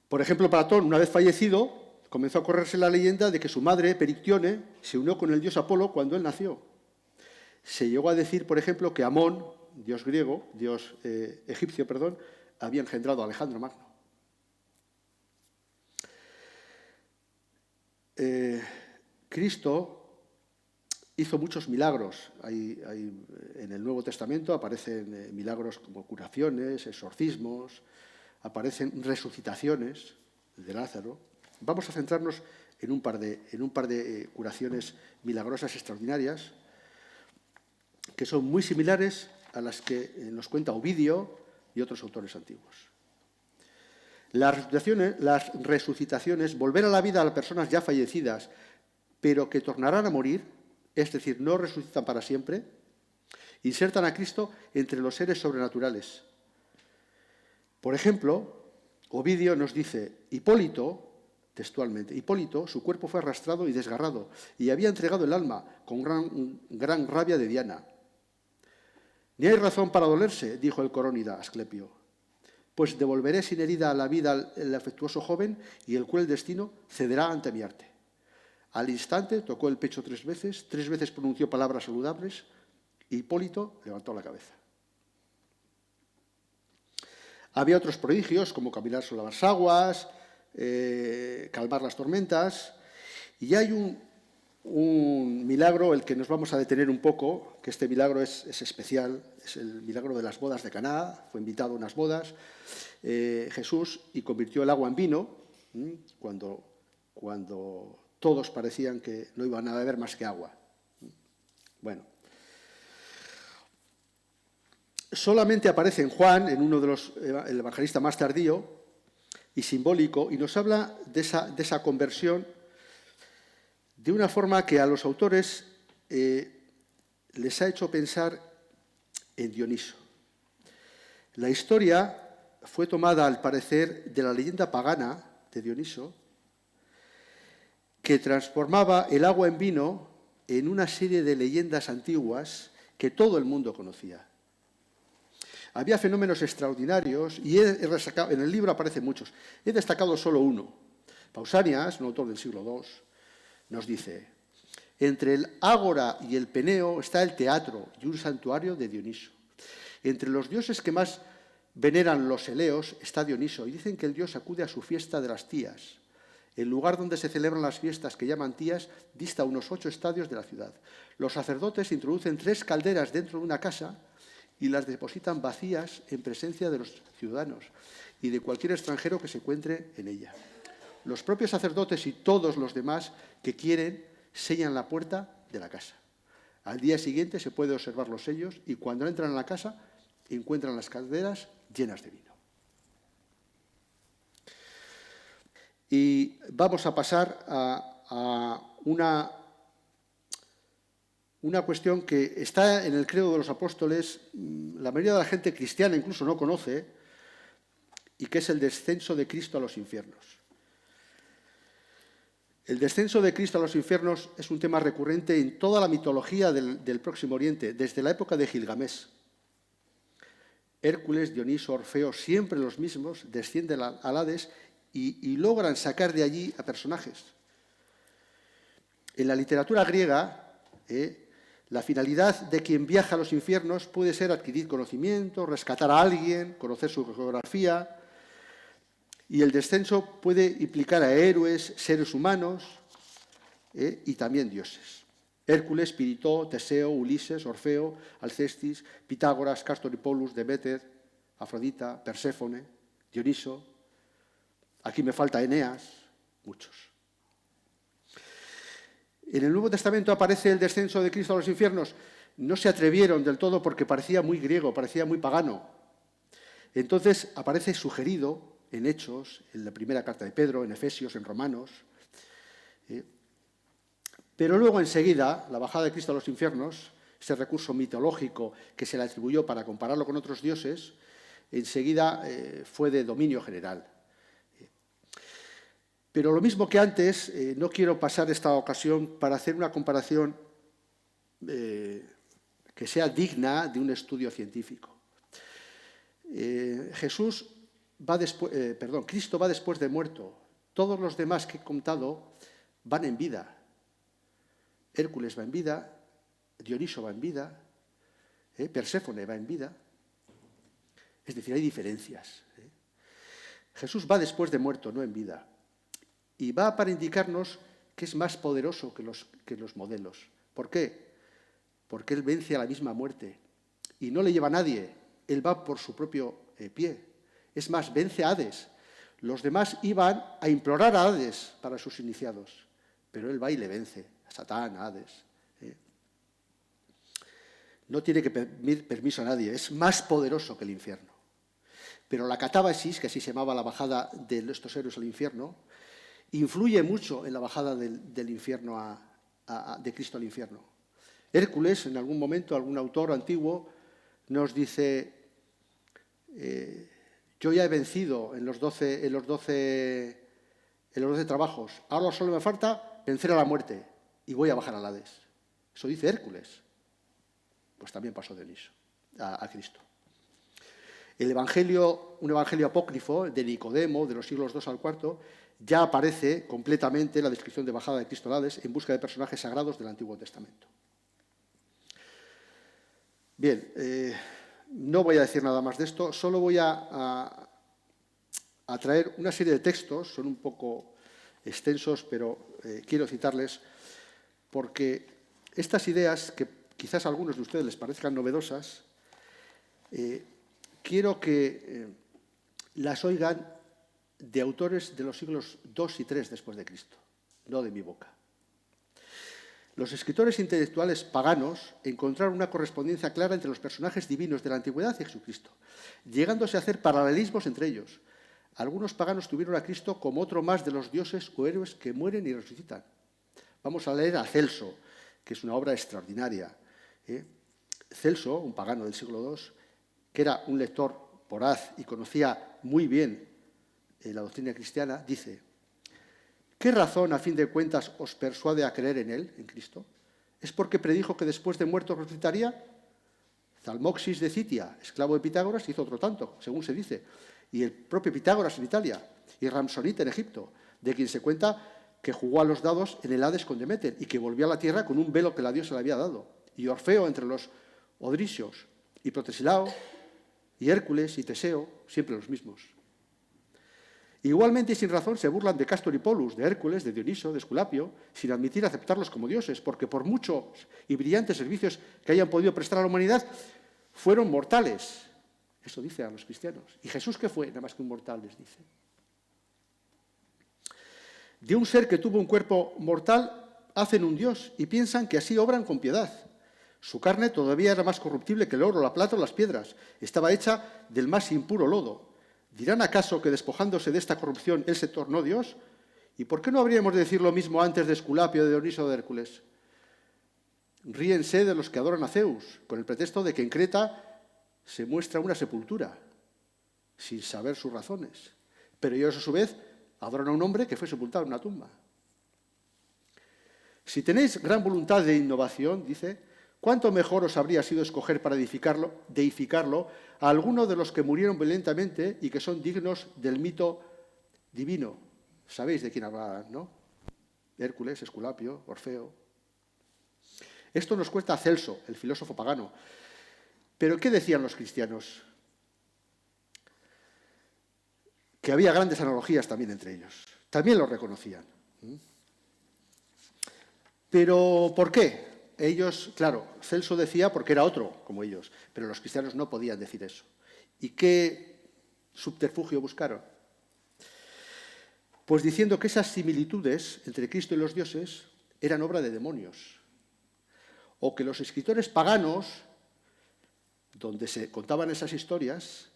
Por ejemplo, Platón, una vez fallecido, comenzó a correrse la leyenda de que su madre, Perictione, se unió con el dios Apolo cuando él nació. Se llegó a decir, por ejemplo, que Amón, dios griego, dios egipcio, perdón, había engendrado a Alejandro Magno. Cristo hizo muchos milagros. En el Nuevo Testamento aparecen milagros como curaciones, exorcismos, aparecen resucitaciones de Lázaro. Vamos a centrarnos en un par de curaciones milagrosas extraordinarias que son muy similares a las que nos cuenta Ovidio y otros autores antiguos. Las resucitaciones, volver a la vida a las personas ya fallecidas, pero que tornarán a morir, es decir, no resucitan para siempre, insertan a Cristo entre los seres sobrenaturales. Por ejemplo, Ovidio nos dice, Hipólito, textualmente, Hipólito, su cuerpo fue arrastrado y desgarrado, y había entregado el alma con gran rabia de Diana. Ni hay razón para dolerse, dijo el corónida Asclepio, pues devolveré sin herida a la vida el afectuoso joven y el cruel destino cederá ante mi arte. Al instante tocó el pecho 3 veces pronunció palabras saludables, y Hipólito levantó la cabeza. Había otros prodigios, como caminar sobre las aguas, calmar las tormentas, y hay un milagro, el que nos vamos a detener un poco, que este milagro es especial, es el milagro de las bodas de Caná. Fue invitado a unas bodas Jesús y convirtió el agua en vino, cuando todos parecían que no iban a beber más que agua. Bueno, solamente aparece en Juan, en uno de el evangelista más tardío y simbólico, y nos habla de esa conversión de una forma que a los autores les ha hecho pensar en Dioniso. La historia fue tomada, al parecer, de la leyenda pagana de Dioniso, que transformaba el agua en vino en una serie de leyendas antiguas que todo el mundo conocía. Había fenómenos extraordinarios y en el libro aparecen muchos. He destacado solo uno. Pausanias, un autor del siglo II, nos dice, entre el ágora y el peneo está el teatro y un santuario de Dioniso. Entre los dioses que más veneran los eleos está Dioniso y dicen que el dios acude a su fiesta de las tías. El lugar donde se celebran las fiestas, que llaman tías, dista unos 8 estadios de la ciudad. Los sacerdotes introducen 3 calderas dentro de una casa y las depositan vacías en presencia de los ciudadanos y de cualquier extranjero que se encuentre en ella. Los propios sacerdotes y todos los demás que quieren sellan la puerta de la casa. Al día siguiente se puede observar los sellos y cuando entran a la casa encuentran las calderas llenas de vino. Y vamos a pasar a una cuestión que está en el credo de los apóstoles, la mayoría de la gente cristiana incluso no conoce, y que es el descenso de Cristo a los infiernos. El descenso de Cristo a los infiernos es un tema recurrente en toda la mitología del Próximo Oriente, desde la época de Gilgamés. Hércules, Dioniso, Orfeo, siempre los mismos, descienden al Hades y logran sacar de allí a personajes. En la literatura griega, la finalidad de quien viaja a los infiernos puede ser adquirir conocimiento, rescatar a alguien, conocer su geografía, y el descenso puede implicar a héroes, seres humanos y también dioses. Hércules, Pirito, Teseo, Ulises, Orfeo, Alcestis, Pitágoras, Cástor y Polus, Deméter, Afrodita, Perséfone, Dioniso. Aquí me falta Eneas, muchos. En el Nuevo Testamento aparece el descenso de Cristo a los infiernos. No se atrevieron del todo porque parecía muy griego, parecía muy pagano. Entonces aparece sugerido en Hechos, en la primera carta de Pedro, en Efesios, en Romanos. Pero luego enseguida, la bajada de Cristo a los infiernos, ese recurso mitológico que se le atribuyó para compararlo con otros dioses, enseguida fue de dominio general. Pero lo mismo que antes, no quiero pasar esta ocasión para hacer una comparación que sea digna de un estudio científico. Cristo va después de muerto. Todos los demás que he contado van en vida. Hércules va en vida, Dioniso va en vida, Perséfone va en vida. Es decir, hay diferencias. Jesús va después de muerto, no en vida. Y va para indicarnos que es más poderoso que los modelos. ¿Por qué? Porque Él vence a la misma muerte y no le lleva a nadie. Él va por su propio pie. Es más, vence a Hades. Los demás iban a implorar a Hades para sus iniciados, pero Él va y le vence a Satán, a Hades. No tiene que pedir permiso a nadie, es más poderoso que el infierno. Pero la catábasis, que así se llamaba la bajada de estos héroes al infierno, influye mucho en la bajada del infierno de Cristo al infierno. Hércules, en algún momento, algún autor antiguo, nos dice, yo ya he vencido en los 12 trabajos, ahora solo me falta vencer a la muerte y voy a bajar al Hades. Eso dice Hércules. Pues también pasó Dioniso a Cristo. Un evangelio apócrifo de Nicodemo, de los siglos II al IV, ya aparece completamente la descripción de bajada de Cristo al Hades en busca de personajes sagrados del Antiguo Testamento. Bien, no voy a decir nada más de esto, solo voy a traer una serie de textos, son un poco extensos, pero quiero citarles, porque estas ideas, que quizás a algunos de ustedes les parezcan novedosas, quiero que las oigan de autores de los siglos II y III después de Cristo, no de mi boca. Los escritores intelectuales paganos encontraron una correspondencia clara entre los personajes divinos de la antigüedad y Jesucristo, llegándose a hacer paralelismos entre ellos. Algunos paganos tuvieron a Cristo como otro más de los dioses o héroes que mueren y resucitan. Vamos a leer a Celso, que es una obra extraordinaria. Celso, un pagano del siglo II, que era un lector voraz y conocía muy bien la doctrina cristiana, dice: ¿qué razón, a fin de cuentas, os persuade a creer en Él, en Cristo? ¿Es porque predijo que después de muerto resucitaría? Zalmoxis de Citia, esclavo de Pitágoras, hizo otro tanto, según se dice, y el propio Pitágoras en Italia, y Ramsonite en Egipto, de quien se cuenta que jugó a los dados en el Hades con Deméter y que volvió a la tierra con un velo que la diosa le había dado, y Orfeo entre los Odrisios, y Protesilao, y Hércules y Teseo, siempre los mismos. Igualmente y sin razón se burlan de Cástor y Polus, de Hércules, de Dioniso, de Esculapio, sin admitir aceptarlos como dioses, porque por muchos y brillantes servicios que hayan podido prestar a la humanidad, fueron mortales. Eso dice a los cristianos. ¿Y Jesús qué fue? Nada más que un mortal, les dice. De un ser que tuvo un cuerpo mortal, hacen un dios y piensan que así obran con piedad. Su carne todavía era más corruptible que el oro, la plata o las piedras. Estaba hecha del más impuro lodo. ¿Dirán acaso que despojándose de esta corrupción él se tornó Dios? ¿Y por qué no habríamos de decir lo mismo antes de Esculapio, de Dioniso o de Hércules? Ríense de los que adoran a Zeus, con el pretexto de que en Creta se muestra una sepultura. sin saber sus razones. Pero ellos, a su vez, adoran a un hombre que fue sepultado en una tumba. Si tenéis gran voluntad de innovación, dice, ¿cuánto mejor os habría sido escoger para deificarlo a alguno de los que murieron violentamente y que son dignos del mito divino? Sabéis de quién hablan, ¿no? Hércules, Esculapio, Orfeo. Esto nos cuenta Celso, el filósofo pagano. Pero ¿qué decían los cristianos? Que había grandes analogías también entre ellos. También lo reconocían. Pero ¿por qué? Ellos, claro, Celso decía porque era otro como ellos, pero los cristianos no podían decir eso. ¿Y qué subterfugio buscaron? Pues diciendo que esas similitudes entre Cristo y los dioses eran obra de demonios, o que los escritores paganos, donde se contaban esas historias,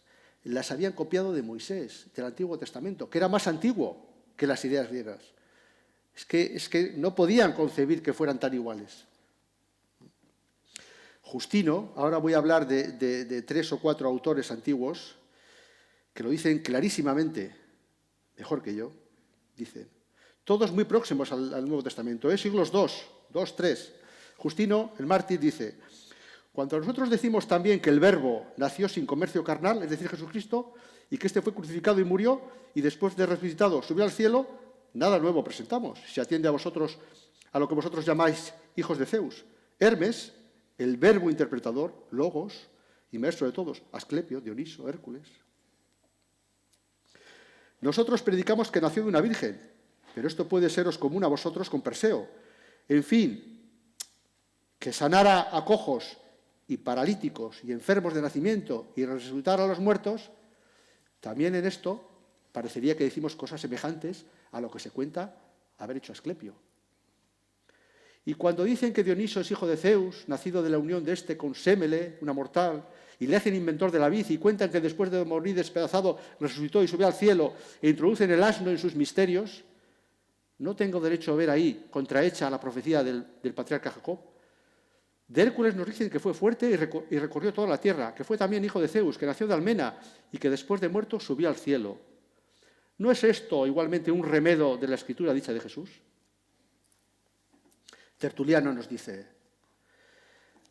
las habían copiado de Moisés, del Antiguo Testamento, que era más antiguo que las ideas griegas. Es que no podían concebir que fueran tan iguales. Justino, ahora voy a hablar de 3 o 4 autores antiguos que lo dicen clarísimamente, mejor que yo, dicen, todos muy próximos al Nuevo Testamento, siglos 2, 3. Justino, el mártir, dice, cuando nosotros decimos también que el Verbo nació sin comercio carnal, es decir, Jesucristo, y que éste fue crucificado y murió, y después de resucitado subió al cielo, nada nuevo presentamos, se atiende a lo que vosotros llamáis hijos de Zeus. Hermes, el verbo interpretador, Logos, y maestro de todos, Asclepio, Dioniso, Hércules. Nosotros predicamos que nació de una virgen, pero esto puede seros común a vosotros con Perseo. En fin, que sanara a cojos y paralíticos y enfermos de nacimiento y resucitara a los muertos, también en esto parecería que decimos cosas semejantes a lo que se cuenta haber hecho Asclepio. Y cuando dicen que Dioniso es hijo de Zeus, nacido de la unión de éste con Sémele, una mortal, y le hacen inventor de la vid y cuentan que después de morir despedazado resucitó y subió al cielo e introducen el asno en sus misterios, no tengo derecho a ver ahí contrahecha la profecía del patriarca Jacob. De Hércules nos dicen que fue fuerte y recorrió toda la tierra, que fue también hijo de Zeus, que nació de Almena y que después de muerto subió al cielo. ¿No es esto igualmente un remedo de la escritura dicha de Jesús? Tertuliano nos dice,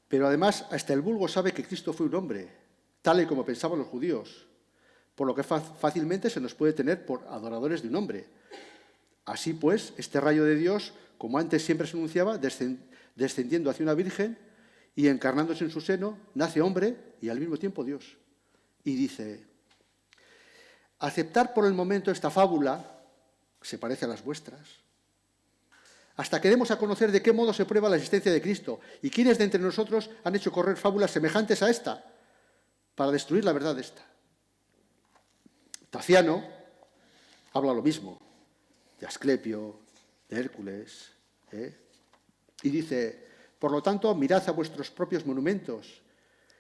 pero además hasta el vulgo sabe que Cristo fue un hombre, tal y como pensaban los judíos, por lo que fácilmente se nos puede tener por adoradores de un hombre. Así pues, este rayo de Dios, como antes siempre se anunciaba, descendiendo hacia una virgen y encarnándose en su seno, nace hombre y al mismo tiempo Dios. Y dice, aceptar por el momento esta fábula, se parece a las vuestras, hasta que demos a conocer de qué modo se prueba la existencia de Cristo y quiénes de entre nosotros han hecho correr fábulas semejantes a esta para destruir la verdad de esta. Taciano habla lo mismo, de Asclepio, de Hércules, y dice, por lo tanto, mirad a vuestros propios monumentos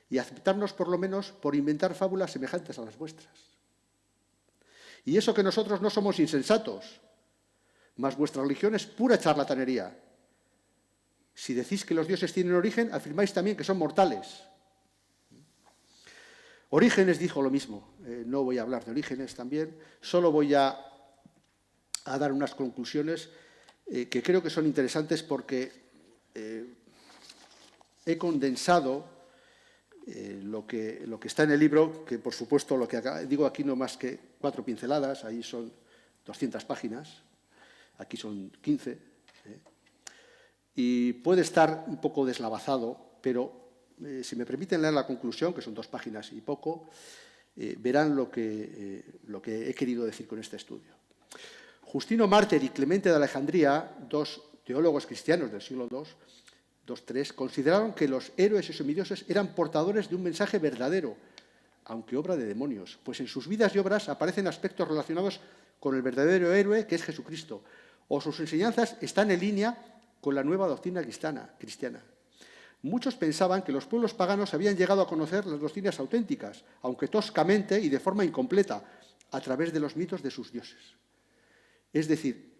y aceptarnos por lo menos por inventar fábulas semejantes a las vuestras. Y eso que nosotros no somos insensatos, mas vuestra religión es pura charlatanería. Si decís que los dioses tienen origen, afirmáis también que son mortales. Orígenes dijo lo mismo. No voy a hablar de Orígenes también, solo voy a dar unas conclusiones que creo que son interesantes porque he condensado lo que está en el libro, que por supuesto lo que digo aquí no más que 4 pinceladas, ahí son 200 páginas. Aquí son 15, y puede estar un poco deslavazado, pero si me permiten leer la conclusión, que son 2 páginas y poco, verán lo que he querido decir con este estudio. Justino Mártir y Clemente de Alejandría, 2 teólogos cristianos del siglo II, 2-3, consideraron que los héroes y semidioses eran portadores de un mensaje verdadero, aunque obra de demonios, pues en sus vidas y obras aparecen aspectos relacionados con el verdadero héroe que es Jesucristo, o sus enseñanzas están en línea con la nueva doctrina cristiana. Muchos pensaban que los pueblos paganos habían llegado a conocer las doctrinas auténticas, aunque toscamente y de forma incompleta, a través de los mitos de sus dioses. Es decir,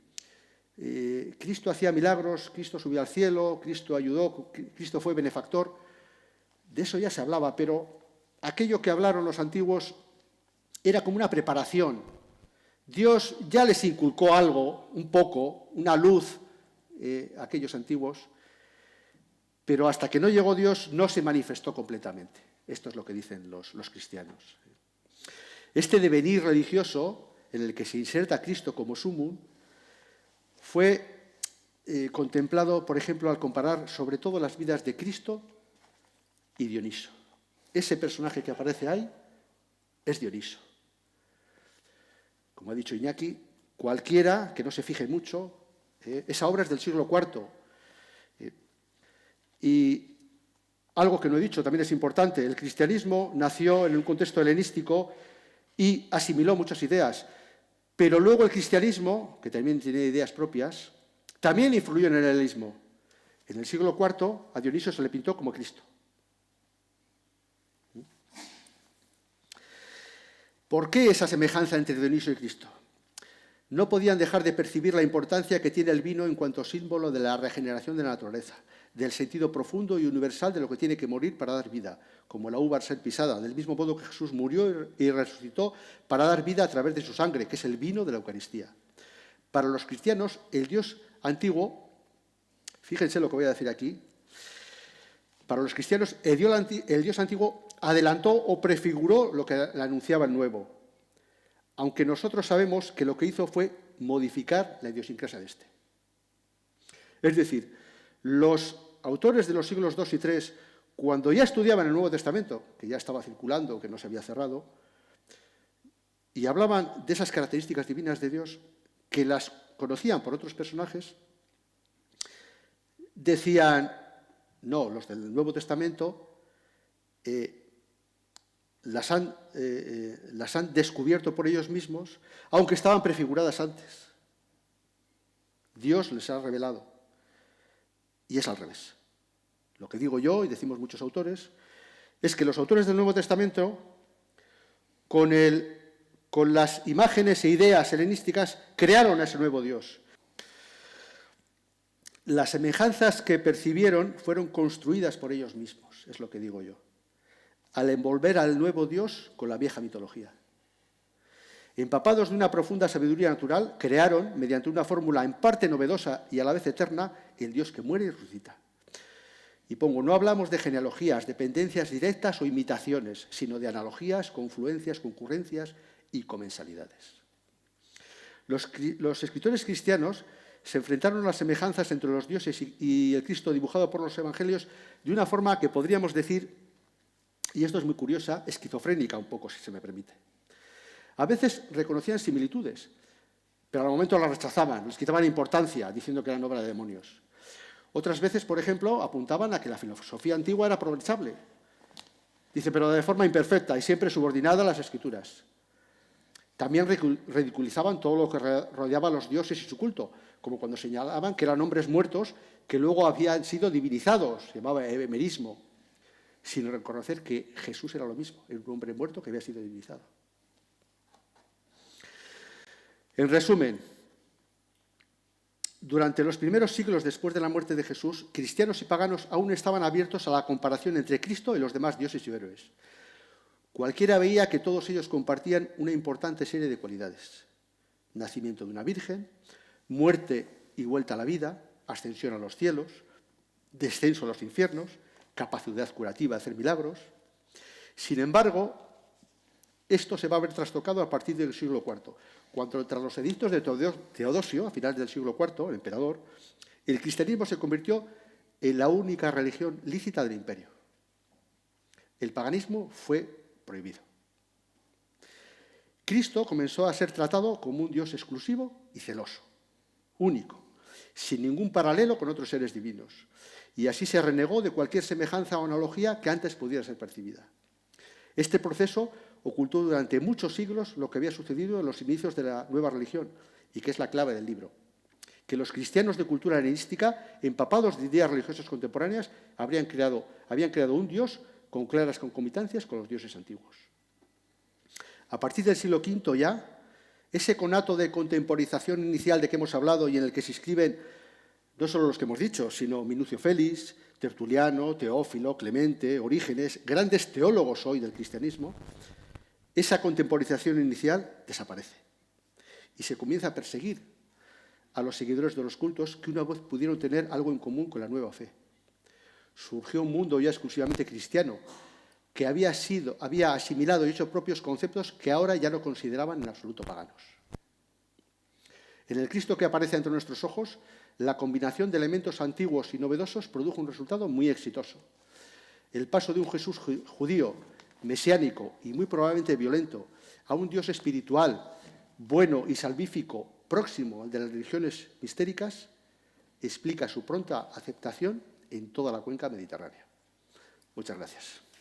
Cristo hacía milagros, Cristo subió al cielo, Cristo ayudó, Cristo fue benefactor. De eso ya se hablaba, pero aquello que hablaron los antiguos era como una preparación. Dios ya les inculcó algo, un poco, una luz a aquellos antiguos, pero hasta que no llegó Dios no se manifestó completamente. Esto es lo que dicen los cristianos. Este devenir religioso, en el que se inserta Cristo como sumum, fue contemplado, por ejemplo, al comparar sobre todo las vidas de Cristo y Dioniso. Ese personaje que aparece ahí es Dioniso. Como ha dicho Iñaki, cualquiera que no se fije mucho, esa obra es del siglo IV. Y algo que no he dicho también es importante, el cristianismo nació en un contexto helenístico y asimiló muchas ideas, pero luego el cristianismo, que también tiene ideas propias, también influyó en el helenismo. En el siglo IV a Dioniso se le pintó como Cristo. ¿Por qué esa semejanza entre Dioniso y Cristo? No podían dejar de percibir la importancia que tiene el vino en cuanto símbolo de la regeneración de la naturaleza, del sentido profundo y universal de lo que tiene que morir para dar vida, como la uva al ser pisada, del mismo modo que Jesús murió y resucitó para dar vida a través de su sangre, que es el vino de la Eucaristía. Para los cristianos, el Dios antiguo, fíjense lo que voy a decir aquí, para los cristianos, el Dios antiguo adelantó o prefiguró lo que le anunciaba el nuevo, aunque nosotros sabemos que lo que hizo fue modificar la idiosincrasia de este. Es decir, los autores de los siglos II y III, cuando ya estudiaban el Nuevo Testamento, que ya estaba circulando, que no se había cerrado, y hablaban de esas características divinas de Dios, que las conocían por otros personajes, decían, no, los del Nuevo Testamento las han descubierto por ellos mismos, aunque estaban prefiguradas antes. Dios les ha revelado. Y es al revés. Lo que digo yo, y decimos muchos autores, es que los autores del Nuevo Testamento, con las imágenes e ideas helenísticas, crearon a ese nuevo Dios. Las semejanzas que percibieron fueron construidas por ellos mismos, es lo que digo yo, al envolver al nuevo Dios con la vieja mitología. Empapados de una profunda sabiduría natural, crearon, mediante una fórmula en parte novedosa y a la vez eterna, el Dios que muere y resucita. Y pongo, no hablamos de genealogías, dependencias directas o imitaciones, sino de analogías, confluencias, concurrencias y comensalidades. Los escritores cristianos se enfrentaron a las semejanzas entre los dioses y el Cristo dibujado por los evangelios de una forma que podríamos decir, y esto es muy curiosa, esquizofrénica un poco, si se me permite. A veces reconocían similitudes, pero al momento las rechazaban, les quitaban importancia, diciendo que eran obra de demonios. Otras veces, por ejemplo, apuntaban a que la filosofía antigua era aprovechable. Dice, pero de forma imperfecta y siempre subordinada a las Escrituras. También ridiculizaban todo lo que rodeaba a los dioses y su culto, como cuando señalaban que eran hombres muertos que luego habían sido divinizados, se llamaba emerismo, sin reconocer que Jesús era lo mismo, era un hombre muerto que había sido divinizado. En resumen, durante los primeros siglos después de la muerte de Jesús, cristianos y paganos aún estaban abiertos a la comparación entre Cristo y los demás dioses y héroes. Cualquiera veía que todos ellos compartían una importante serie de cualidades. Nacimiento de una virgen, muerte y vuelta a la vida, ascensión a los cielos, descenso a los infiernos, capacidad curativa de hacer milagros. Sin embargo, esto se va a ver trastocado a partir del siglo IV, cuando tras los edictos de Teodosio, a finales del siglo IV, el emperador, el cristianismo se convirtió en la única religión lícita del imperio. El paganismo fue prohibido. Cristo comenzó a ser tratado como un Dios exclusivo y celoso, único, sin ningún paralelo con otros seres divinos, y así se renegó de cualquier semejanza o analogía que antes pudiera ser percibida. Este proceso ocultó durante muchos siglos lo que había sucedido en los inicios de la nueva religión, y que es la clave del libro, que los cristianos de cultura helenística, empapados de ideas religiosas contemporáneas, habían creado un Dios con claras concomitancias con los dioses antiguos. A partir del siglo V ya, ese conato de contemporización inicial de que hemos hablado y en el que se inscriben no solo los que hemos dicho, sino Minucio Félix, Tertuliano, Teófilo, Clemente, Orígenes, grandes teólogos hoy del cristianismo, esa contemporización inicial desaparece y se comienza a perseguir a los seguidores de los cultos que una vez pudieron tener algo en común con la nueva fe. Surgió un mundo ya exclusivamente cristiano que había asimilado y hecho propios conceptos que ahora ya no consideraban en absoluto paganos. En el Cristo que aparece ante nuestros ojos, la combinación de elementos antiguos y novedosos produjo un resultado muy exitoso. El paso de un Jesús judío, mesiánico y muy probablemente violento, a un Dios espiritual, bueno y salvífico, próximo al de las religiones mistéricas, explica su pronta aceptación en toda la cuenca mediterránea. Muchas gracias.